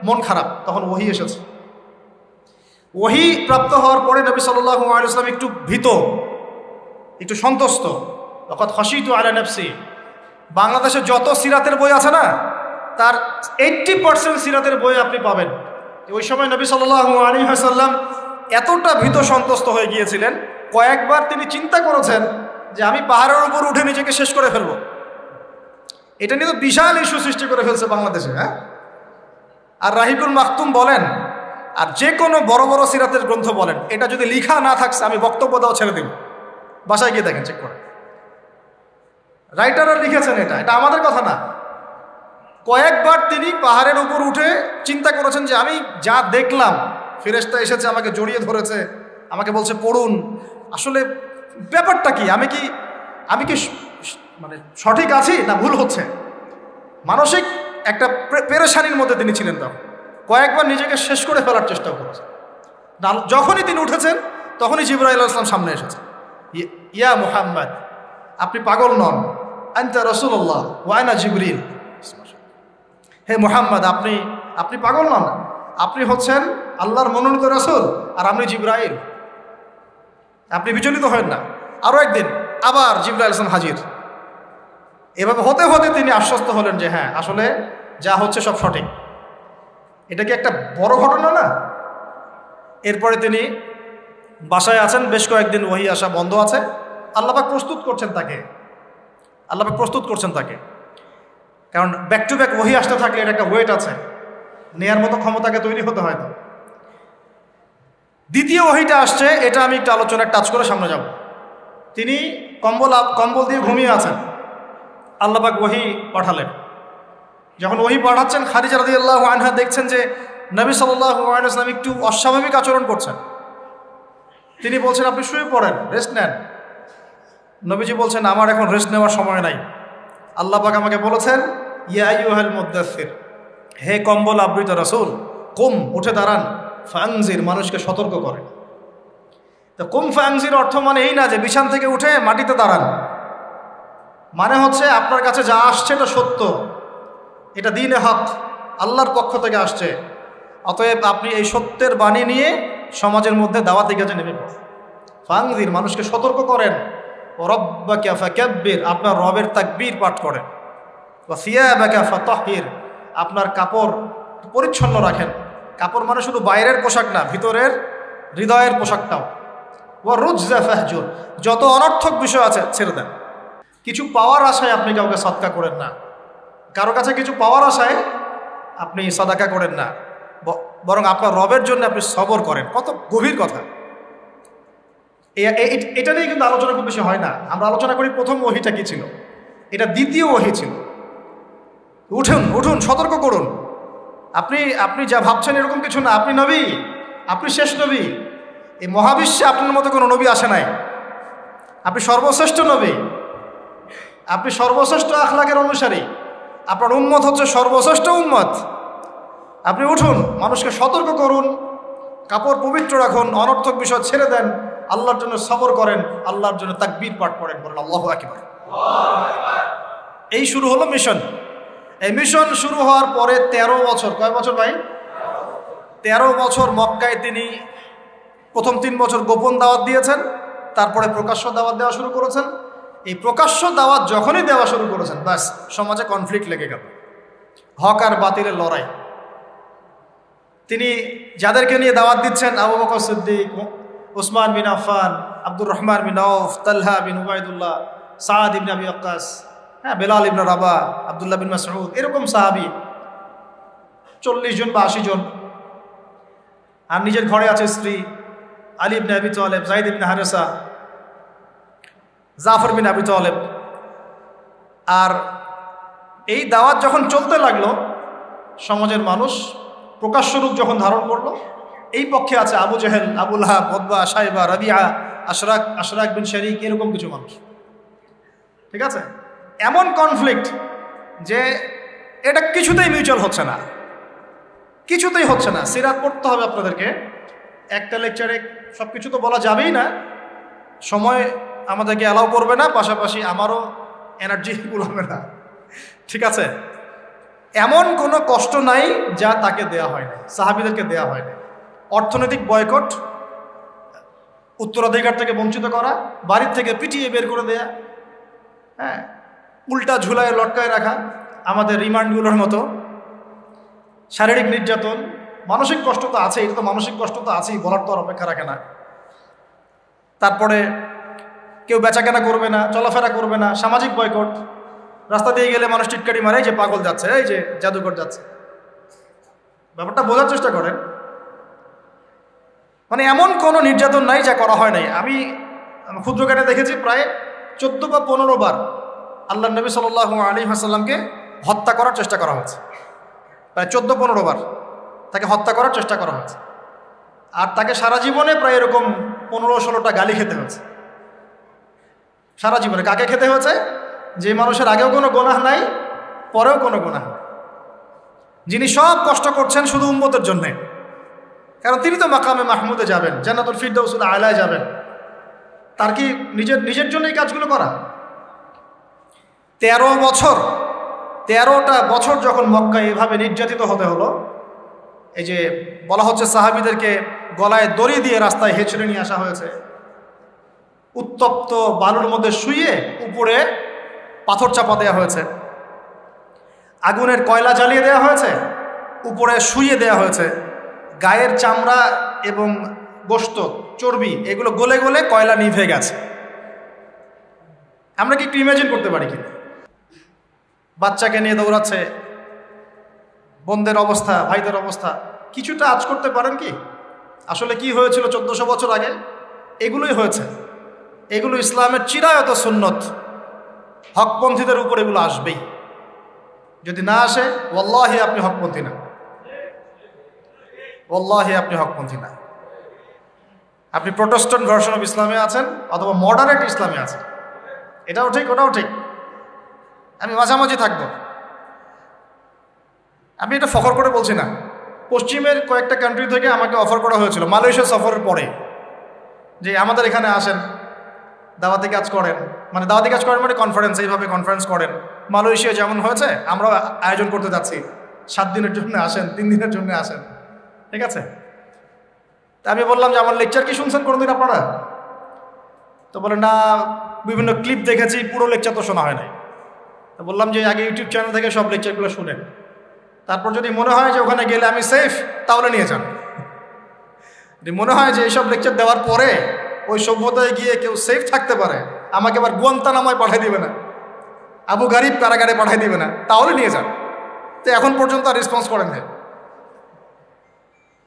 মন খারাপ, তখন ওহী এসেছে। ওহী প্রাপ্ত হওয়ার পরে নবী সাল্লাল্লাহু আলাইহি ওয়াসাল্লাম একটু ভীত, একটু সন্তুষ্ট। লকাদ খাশিতু আলা নাফসি। বাংলাদেশে যত সিরাতের বই আছে না, তার 80% সিরাতের বই আপনি পাবেন। ওই সময় নবী সাল্লাল্লাহু আলাইহি ওয়াসাল্লাম এতটা ভীত সন্তুষ্ট হয়ে গিয়েছিলেন, কয়েকবার তিনি চিন্তা করেছেন যে আমি পাহাড়ের উপর উঠে নিজেকে শেষ করে ফেলব। এটা নিয়ে তো বিশাল ইস্যু সৃষ্টি করে ফেলছে বাংলাদেশে। হ্যাঁ, আর রাহিকুল মাকতুম বলেন, আর যে কোনো বড় বড় সিরাতের গ্রন্থ বলেন, এটা যদি লিখা না থাকছে আমি বক্তব্য দেওয়া ছেড়ে দেব। বাসায় গিয়ে দেখেন, চেক করে, রাইটাররা লিখেছেন। এটা আমাদের কথা না। কয়েকবার তিনি পাহাড়ের উপর উঠে চিন্তা করেছেন যে আমি যা দেখলাম, ফেরেশতা এসেছে, আমাকে জড়িয়ে ধরেছে, আমাকে বলছে পড়ুন, আসলে ব্যাপারটা কি, আমি কি মানে সঠিক আছি না ভুল হচ্ছে। মানসিক একটা পেরেশানির মধ্যে তিনি ছিলেন। তখন কয়েকবার নিজেকে শেষ করে ফেলার চেষ্টাও করেছেন। যখনই তিনি উঠেছেন তখনই জিবরাইল আলাইহিস সালাম সামনে এসেছেন। ইয়া মুহাম্মদ, আপনি পাগল নন, আনতা রাসূলুল্লাহ ওয়া আনা জিবরিল। হে মুহাম্মদ, আপনি পাগল নন, আপনি হচ্ছেন আল্লাহর মনোনীত রাসূল, আর আমি জিবরাইল। আপনি বিচলিত হবেন না। আরও একদিন আবার জিবরাইল আলাইহিস সালাম হাজির। এভাবে হতে হতে তিনি আশ্বস্ত হলেন যে হ্যাঁ, আসলে যা হচ্ছে সব সঠিক। এটা কি একটা বড় ঘটনা না? এরপরে তিনি বাসায় আছেন, বেশ কয়েকদিন ওহী আসা বন্ধ আছে। আল্লাহ পাক প্রস্তুত করছেন তাকে, কারণ ব্যাক টু ব্যাক ওহী আসতে থাকলে এটা একটা ওয়েট আছে, নেয়ার মতো ক্ষমতাকে তৈরি হতে হয়। তো দ্বিতীয় ওহীটা আসছে, এটা আমি একটু আলোচনায় টাচ করে সামনে যাব। তিনি কম্বল দিয়ে ঘুমিয়ে আছেন, আল্লাহ পাক ওহী পাঠালেন। যখন ওহী পাঠাচ্ছেন, খাদিজা রাদিয়াল্লাহু আনহা দেখছেন যে নবী সাল্লাল্লাহু আলাইহি ওয়াসাল্লাম একটু অস্বাভাবিক আচরণ করছেন। তিনি বলছেন আপনি শুয়ে পড়েন, রেস্ট নেন। নবীজি বলছেন আমার এখন রেস্ট নেওয়ার সময় নাই। আল্লাহ পাক আমাকে বলেছেন ইয়া আইয়ুহাল মুদ্দাসসির, হে কম্বল আবৃত রাসূল, কুম, উঠে দাঁড়ান, ফাংজির, মানুষকে সতর্ক করেন। তো কুম ফাংজির অর্থ মানে এই না যে বিছান থেকে উঠে মাটিতে দাঁড়ান, মানে হচ্ছে আপনার কাছে যা আসছে এটা সত্য, এটা দ্বীনে হক, আল্লাহর পক্ষ থেকে আসছে, অতএব আপনি এই সত্যের বাণী নিয়ে সমাজের মধ্যে দাওয়াতি কাজে নেমে পড়েন। ফাংজির, মানুষকে সতর্ক করেন। ও রব্বাকা ফাকাব্বির, আপনার রবের তাকবীর পাঠ করেন। ওয়া সিয়াবাকা ফাতাহহির, আপনার কাপড় পরিচ্ছন্ন রাখেন। কাপড় মানে শুধু বাইরের পোশাক না, ভিতরের হৃদয়ের পোশাকটাও। ওয়া রুজজা ফাহজুর, যত অনর্থক বিষয় আছে ছেড়ে দেন। কিছু পাওয়ার আশায় আপনি কাউকে সদকা করেন না, কারো কাছে কিছু পাওয়ার আশায় আপনি সদাকা করেন না, বরং আপনার রবের জন্য আপনি সবর করেন। কত গভীর কথা! এটা নিয়ে কিন্তু আলোচনা খুব বেশি হয় না। আমরা আলোচনা করি প্রথম ওহীটা কি ছিল, এটা দ্বিতীয় ওহী ছিল। উঠুন উঠুন, সতর্ক করুন। আপনি যা ভাবছেন এরকম কিছু না, আপনি নবী, আপনি শেষ নবী। এই মহাবিশ্বে আপনার মতো কোনো নবী আসে নাই, আপনি সর্বশ্রেষ্ঠ নবী, আপনি সর্বশ্রেষ্ঠ আখলাকের অনুসারী, আপনার উম্মত হচ্ছে সর্বশ্রেষ্ঠ উম্মত। আপনি উঠুন, মানুষকে সতর্ক করুন, কাপড় পবিত্র রাখুন, অনর্থক বিষয় ছেড়ে দেন, আল্লাহর জন্য সবর করেন, আল্লাহর জন্য তাকবীর পাঠ করেন, বলেন আল্লাহু আকবার। এই শুরু হলো মিশন। এই মিশন শুরু হওয়ার পরে 13 বছর, কয় বছর ভাই? 13 বছর মক্কায় তিনি প্রথম 3 বছর গোপন দাওয়াত দিয়েছেন, তারপরে প্রকাশ্য দাওয়াত দেওয়া শুরু করেছেন। এই প্রকাশ্য দাওয়াত যখনই দেওয়া শুরু করেছেন, ব্যাস সমাজে কনফ্লিক্ট লেগে গেল, হক আর বাতিলের লড়াই। তিনি যাদেরকে নিয়ে দাওয়াত দিচ্ছেন, আবু বকর সিদ্দিক, উসমান বিন আফফান, আব্দুর রহমান বিন আউফ, তালহা বিন উবাইদুল্লাহ, সাদ ইবনে আবি ওয়াক্কাস, হ্যাঁ, বেলাল ইবনে রাবাহ, আব্দুল্লাহ বিন মাসউদ, এরকম সাহাবী 40 জন বা 80 জন। আর নিজের ঘরে আছে স্ত্রী আলী ইবনে আবি তালেব, যায়েদ ইবনে হারেসা, জাফর বিন আবি তালেব। আর এই দাওয়াত যখন চলতে লাগলো, সমাজের মানুষ প্রকাশ্য রূপ যখন ধারণ করলো, এই পক্ষে আছে আবু জেহেল, আবু লাহাব, উতবা, শাইবা, রাবিআ, আশরাক বিন শারিক, এরকম কিছু মানুষ। ঠিক আছে, এমন কনফ্লিক্ট যে এটা কিছুতেই মিউচুয়াল হচ্ছে না, কিছুতেই হচ্ছে না। সিরাত পড়তে হবে আপনাদেরকে, একটা লেকচারে সব কিছু তো বলা যাবেই না, সময় আমাদেরকে অ্যালাউ করবে না, পাশাপাশি আমারও এনার্জি কুলাবে না। ঠিক আছে, এমন কোনো কষ্ট নাই যা তাকে দেয়া হয় না, সাহাবীদেরকে দেয়া হয় না। অর্থনৈতিক বয়কট, উত্তরাধিকার থেকে বঞ্চিত করা, বাড়ির থেকে পিটিয়ে বের করে দেয়া, হ্যাঁ, উল্টা ঝুলায় লটকায় রাখা, আমাদের রিমান্ডগুলোর মতো, শারীরিক নির্যাতন, মানসিক কষ্ট তো আছে, এটা তো মানসিক কষ্ট তো আছেই, বলার তো আর অপেক্ষা রাখে না। তারপরে কেউ বেচাকেনা করবে না, চলাফেরা করবে না, সামাজিক বয়কট, রাস্তা দিয়ে গেলে মানুষ টিটকারি মারে, এই যে পাগল যাচ্ছে, এই যে জাদুকর যাচ্ছে। ব্যাপারটা বোঝার চেষ্টা করেন, মানে এমন কোনো নির্যাতন নাই যা করা হয় নাই। আমি ক্ষুদ্রকাটে দেখেছি প্রায় 14 বা 15 বার আল্লাহ নবী সাল্লাল্লাহু আলাইহি ওয়াসাল্লামকে হত্যা করার চেষ্টা করা হয়েছে, প্রায় 14-15 বার তাকে হত্যা করার চেষ্টা করা হয়েছে। আর তাকে সারা জীবনে প্রায় এরকম 15-16টা গালি খেতে হয়েছে সারা জীবনে। কাকে খেতে হয়েছে? যে মানুষের আগেও কোনো গুনাহ নাই, পরেও কোনো গুনাহ নাই, যিনি সব কষ্ট করছেন শুধু উম্মতের জন্যে, কারণ তিনি তো মাকামে মাহমুদে যাবেন, জান্নাতুল ফিরদাউসুল আলায় যাবেন। তার কি নিজের জন্য এই কাজগুলো করা? 13টা বছর যখন মক্কায় এভাবে নির্যাতিত হতে হলো, এই যে বলা হচ্ছে সাহাবীদেরকে গলায় দড়ি দিয়ে রাস্তায় হেঁচড়ে নিয়ে আসা হয়েছে, উত্তপ্ত বালুর মধ্যে শুইয়ে উপরে পাথর চাপা দেওয়া হয়েছে, আগুনের কয়লা জ্বালিয়ে দেওয়া হয়েছে, উপরে শুইয়ে দেওয়া হয়েছে, গায়ের চামড়া এবং গোশত, চর্বি এগুলো গলে গলে কয়লা নিভে গেছে। আমরা কি একটু ইমাজিন করতে পারি কিনা? বাচ্চাকে নিয়ে দৌড়াচ্ছে, বোনদের অবস্থা, ভাইদের অবস্থা, কিছুটা আঁচ করতে পারেন কি? আসলে কি হয়েছিল 1400 বছর আগে? এগুলোই হয়েছে। এগুলো ইসলামের চিরায়ত সুন্নত, হকপন্থীদের উপর এগুলো আসবেই। যদি না আসে, ওয়াল্লাহি আপনি হকপন্থী না, ওয়াল্লাহি আপনি হকপন্থী না। আপনি প্রোটেস্ট্যান্ট ভার্সন অফ ইসলামে আছেন অথবা মডারেট ইসলামে আছেন, এটাও ঠিক ওটাও ঠিক, আমি মাঝামাঝি থাকবো। আমি এটা ফখর করে বলছি না, পশ্চিমের কয়েকটা কান্ট্রি থেকে আমাকে অফার করা হয়েছিল মালয়েশিয়া সফরের পরে, যে আমাদের এখানে আসেন, দাওয়াতি কাজ করেন, মানে দাওয়াতি কাজ করেন মানে কনফারেন্স, এইভাবে কনফারেন্স করেন। মালয়েশিয়া যেমন হয়েছে আমরা আয়োজন করতে যাচ্ছি, 7 দিনের জন্য আসেন, 3 দিনের জন্য আসেন, ঠিক আছে। তা আমি বললাম যে আমার লেকচার কি শুনছেন কোনোদিন আপনারা? তো বলে না, বিভিন্ন ক্লিপ দেখেছি, পুরো লেকচার তো শোনা হয় নাই। তো বললাম যে আগে ইউটিউব চ্যানেল থেকে সব লেকচারগুলো শুনেন, তারপর যদি মনে হয় যে ওখানে গেলে আমি সেফ, তাহলে নিয়ে যান। যদি মনে হয় যে এইসব লেকচার দেওয়ার পরে ওই সভ্যতায় গিয়ে কেউ সেফ থাকতে পারে, আমাকে আবার গুয়ান্তানামায় পাঠিয়ে দিবে না, আবু গারিব কারাগারে পাঠিয়ে দিবে না, তাহলে নিয়ে যান। তো এখন পর্যন্ত আর রেসপন্স করেন না।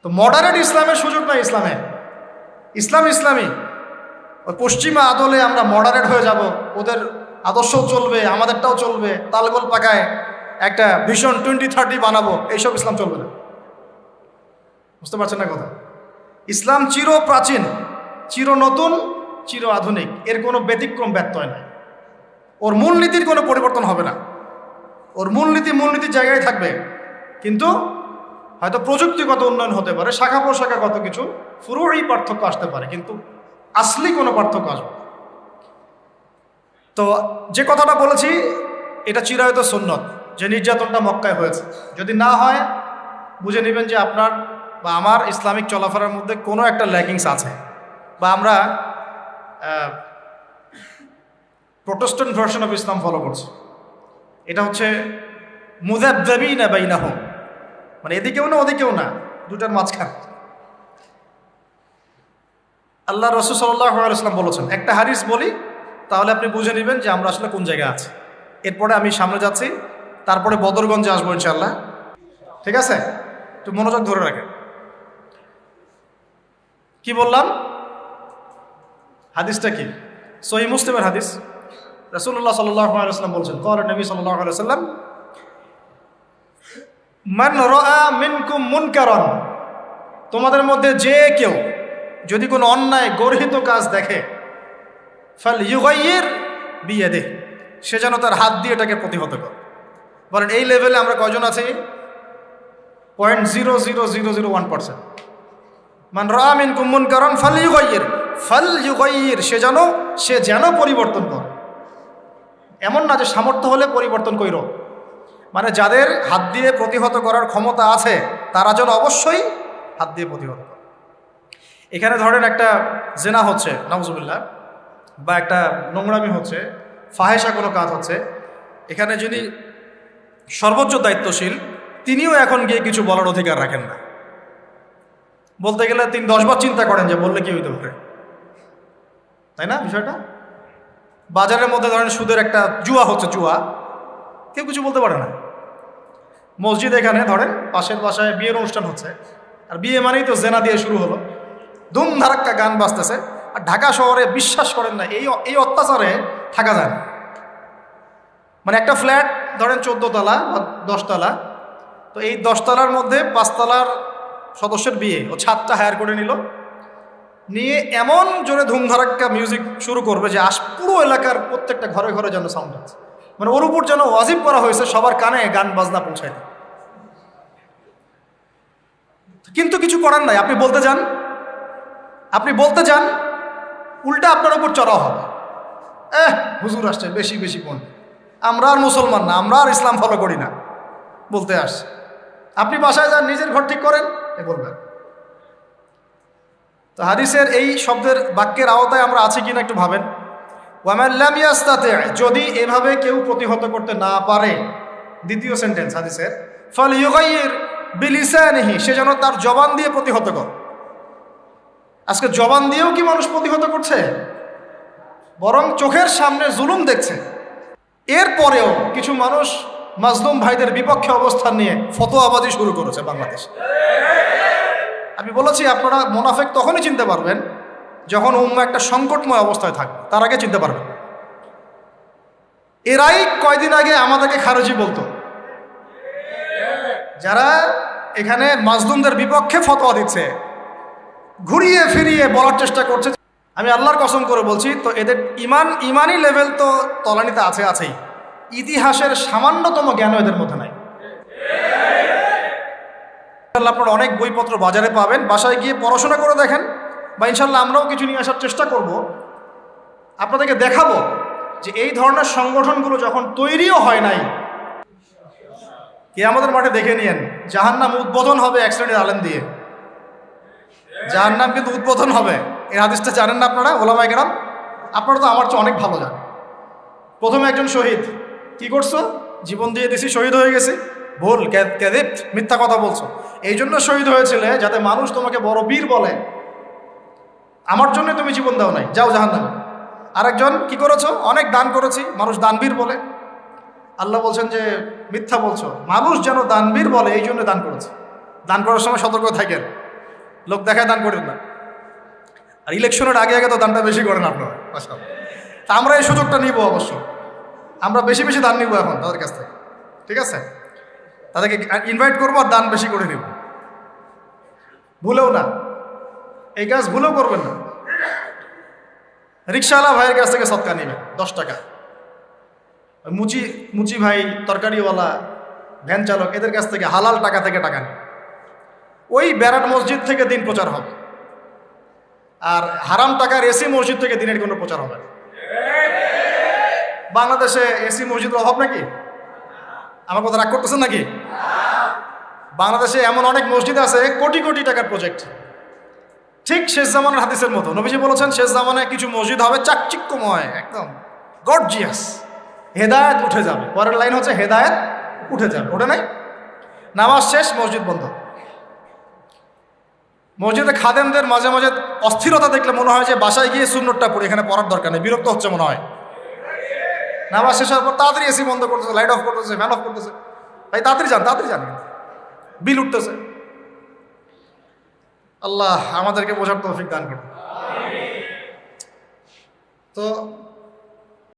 তো মডারেট ইসলামের সুযোগ নাই ইসলামে। ইসলামী ওই পশ্চিমা আদলে আমরা মডারেট হয়ে যাব, ওদের আদর্শও চলবে, আমাদেরটাও চলবে, তালগোল পাকায় একটা ভিশন 2030 বানাবো, এইসব ইসলাম চলবে না। বুঝতে পারছেন না কথা? ইসলাম চির প্রাচীন, চির নতুন, চির আধুনিক, এর কোনো ব্যতিক্রম ব্যত্যয় নাই। ওর মূলনীতির কোনো পরিবর্তন হবে না, ওর মূলনীতির জায়গায় থাকবে। কিন্তু হয়তো প্রযুক্তিগত উন্নয়ন হতে পারে, শাখা প্রশাখাগত কিছু ফুরুই পার্থক্য আসতে পারে, কিন্তু আসলি কোনো পার্থক্য আসবে। তো যে কথাটা বলেছি এটা চিরায়ত সুন্নত, যে নির্যাতনটা মক্কায় হয়েছে। যদি না হয় বুঝে নেবেন যে আপনার বা আমার ইসলামিক চলাফেরার মধ্যে কোনো একটা ল্যাকিংস আছে, বা আমরা Protestant version of Islam follow করছি। এটা হচ্ছে মুযাবযাবিনা বাইনাহুম, মানে এদিকেও না ওদিকেও না, দুটার মাঝখানে। আল্লাহ রাসূল সাল্লাল্লাহু আলাইহি ওয়াসাল্লাম বলেছেন, একটা হাদিস বলি তাহলে আপনি বুঝে নেবেন যে আমরা আসলে কোন জায়গায় আছি। এরপরে আমি সামনে যাচ্ছি, তারপরে বদরগঞ্জে আসবো ইনশাআল্লাহ, ঠিক আছে? একটু মনোযোগ ধরে রাখেন। কি বললাম? হাদিসটা কি? সহিহ মুসলিমের হাদিস। রাসূলুল্লাহ সাল্লাল্লাহু আলাইহি ওয়াসাল্লাম বলেছেন, ক্বালা নবী সাল্লাল্লাহু আলাইহি ওয়াসাল্লাম, মান রাআ মিনকুম মুনকারান, তোমাদের মধ্যে যে কেউ যদি কোনো অন্যায় গর্হিত কাজ দেখে, ফালইউগাইয়ির বিয়াদিহি, সে যেন তার হাত দিয়ে এটাকে প্রতিহত করে। বলেন এই লেভেলে আমরা কয়জন আছি? 0.00001%। মান রাআ মিনকুম মুনকারান ফালইউগাইয়ির, সে যেন পরিবর্তন করে। এমন না যে সামর্থ্য হলে পরিবর্তন কইরো, মানে যাদের হাত দিয়ে প্রতিহত করার ক্ষমতা আছে তারা যেন অবশ্যই হাত দিয়ে প্রতিহত করে। এখানে ধরেন একটা জেনা হচ্ছে, নাউজুবিল্লাহ, বা একটা নোংরামি হচ্ছে, ফাহেসা কোনো কাজ হচ্ছে, এখানে যিনি সর্বোচ্চ দায়িত্বশীল তিনিও এখন গিয়ে কিছু বলার অধিকার রাখেন না। বলতে গেলে তিনি 10 বার চিন্তা করেন যে বললে কি হইতে পারে, তাই না? বিষয়টা বাজারের মধ্যে ধরেন সুদের একটা জুয়া হচ্ছে, জুয়া, কেউ কিছু বলতে পারে না। মসজিদ এখানে ধরেন পাশের বাসায় বিয়ের অনুষ্ঠান হচ্ছে, আর বিয়ে মানেই তো জেনা দিয়ে শুরু হলো, ধুমধারাক্কা গান বাজতেছে, আর ঢাকা শহরে বিশ্বাস করেন না এই অত্যাচারে থাকা যায় না। মানে একটা ফ্ল্যাট ধরেন 14 তলা বা 10 তলা, তো এই 10 তলার মধ্যে 5 তলার সদস্যের বিয়ে, ও ছাদটা হায়ার করে নিয়ে এমন জোরে ধুমধারাক্কা মিউজিক শুরু করবে যে পুরো এলাকার প্রত্যেকটা ঘরে ঘরে যেন সাউন্ড আছে, মানে ওর উপর যেন ওয়াজিব করা হয়েছে সবার কানে গান বাজনা পৌঁছায় দেয়। কিন্তু কিছু করার নাই, আপনি বলতে যান উল্টা আপনার উপর চড়াও হবে, হুজুর আসছে বেশি বেশি কোন, আমরা আর মুসলমান না, আমরা আর ইসলাম ফলো করি না, বলতে আসছে। আপনি বাসায় যান, নিজের ঘর ঠিক করেন, বলবেন। তো হাদিসের এই শব্দের বাক্যের আওতায় আমরা আছি কিনা একটু ভাবেন। ওয়ামান লাম ইয়াস্তাতি, যদি এভাবে কেউ প্রতিহত করতে না পারে, দ্বিতীয় সেন্টেন্স হাদিসের, ফালইউগাইয়ির বিলিসানিহি, সে যেন তার জবান দিয়ে প্রতিহত করে। আজকে জবান দিয়েও কি মানুষ প্রতিহত করছে? বরং চোখের সামনে জুলুম দেখছে, এরপরেও কিছু মানুষ মাজলুম ভাইদের বিপক্ষে অবস্থান নিয়ে ফতোয়াবাজি শুরু করেছে বাংলাদেশে। আমি বলেছি আপনারা মুনাফিক তখনই চিনতে পারবেন যখন উম্মাহ একটা সংকটময় অবস্থায় থাকবে, তার আগে চিনতে পারবেন। এরাই কয়দিন আগে আমাদেরকে খারেজি বলতো, যারা এখানে মাজলুমদের বিপক্ষে ফতোয়া দিচ্ছে, ঘুরিয়ে ফিরিয়ে বলার চেষ্টা করছে। আমি আল্লাহর কসম করে বলছি, তো এদের ইমানি লেভেল তো তলানিতে আছেই, ইতিহাসের সামান্যতম জ্ঞানও এদের মধ্যে নাই। ইনশাআল্লাহ আপনারা অনেক বইপত্র বাজারে পাবেন, বাসায় গিয়ে পড়াশোনা করে দেখেন, বা ইনশাআল্লাহ আমরাও কিছু নিয়ে আসার চেষ্টা করব। আপনাদেরকে দেখাবো যে এই ধরনের সংগঠনগুলো যখন তৈরিও হয় নাই, কিয়ামতের মাঠে দেখে নিয়েন জাহান্নাম উদ্বোধন হবে এক শ্রেণীর আলেম দিয়ে। জাহান্নাম কিন্তু উদ্বোধন হবে। এই হাদিসটা জানেন না আপনারা ওলামায়ে কেরাম? আপনারা তো আমার চেয়ে অনেক ভালো জানেন। প্রথমে একজন শহীদ, কি করছো? জীবন দিয়ে দিছি, শহীদ হয়ে গেছি। ভুল, ক্যাযিব, মিথ্যা কথা বলছো। এই জন্য শহীদ হয়েছিলে যাতে মানুষ তোমাকে বড় বীর বলে, আমার জন্য তুমি জীবন দাও নাই, যাও জাহান্নামে। আরেকজন, কি করেছো? অনেক দান করেছি, মানুষ দানবীর বলে। আল্লাহ বলছেন যে মিথ্যা বলছো, মানুষ যেন দানবীর বলে এই জন্য দান করেছে। দান করার সময় সতর্ক থাকেন, লোক দেখায় দান করেন না। আর ইলেকশনের আগে আগে তো দানটা বেশি করেন আপনারা। তা আমরা এই সুযোগটা নিব, অবশ্য আমরা বেশি বেশি দান নিব এখন তাদের কাছ থেকে, ঠিক আছে? তাদেরকে ইনভাইট করবো আর দান বেশি করে নিব। ভুলেও না, এই কাজ ভুলেও করবেন না। রিক্সাওয়ালা ভাইয়ের কাছ থেকে সৎকা নেবেন 10 টাকা। মুচি ভাই, তরকারিওয়ালা, ভ্যান চালক, এদের কাছ থেকে হালাল টাকা থেকে টাকা নেই। ওই ব্যারাট মসজিদ থেকে দিন প্রচার হবে, আর হারাম টাকার এসি মসজিদ থেকে দিনের কোনো প্রচার হবে না। বাংলাদেশে এসি মসজিদের অভাব নাকি? আমার কথা রাগ করতেছেন নাকি? বাংলাদেশে এমন অনেক মসজিদ আছে কোটি কোটি টাকার প্রজেক্ট, ঠিক শেষ জামানের হাদিসের মতো। নবীজি বলেছেন শেষ জামানায় কিছু মসজিদ হবে চাকচিক্যময়, একদম গর্জিয়াস, হেদায়েত উঠে যাবে। পরের লাইন হচ্ছে হেদায়েত উঠে যাবে, ওঠে নাই? নামাজ শেষ, মসজিদ বন্ধ। মসজিদে খাদেমদের মাঝে মাঝে অস্থিরতা দেখলে মনে হয় যে বাসায় গিয়ে সুন্নতটা পড়ি, এখানে পড়ার দরকার নেই, বিরক্ত হচ্ছে মনে হয়। নামাজ শেষ হওয়ার পর তাড়াতাড়ি এসি বন্ধ করতেছে, লাইট অফ করতেছে, ফ্যান অফ করতেছে। ভাই তাড়াতাড়ি যান, বিল উঠতেছে। আল্লাহ আমাদেরকে বোঝার তৌফিক দান করুন। তো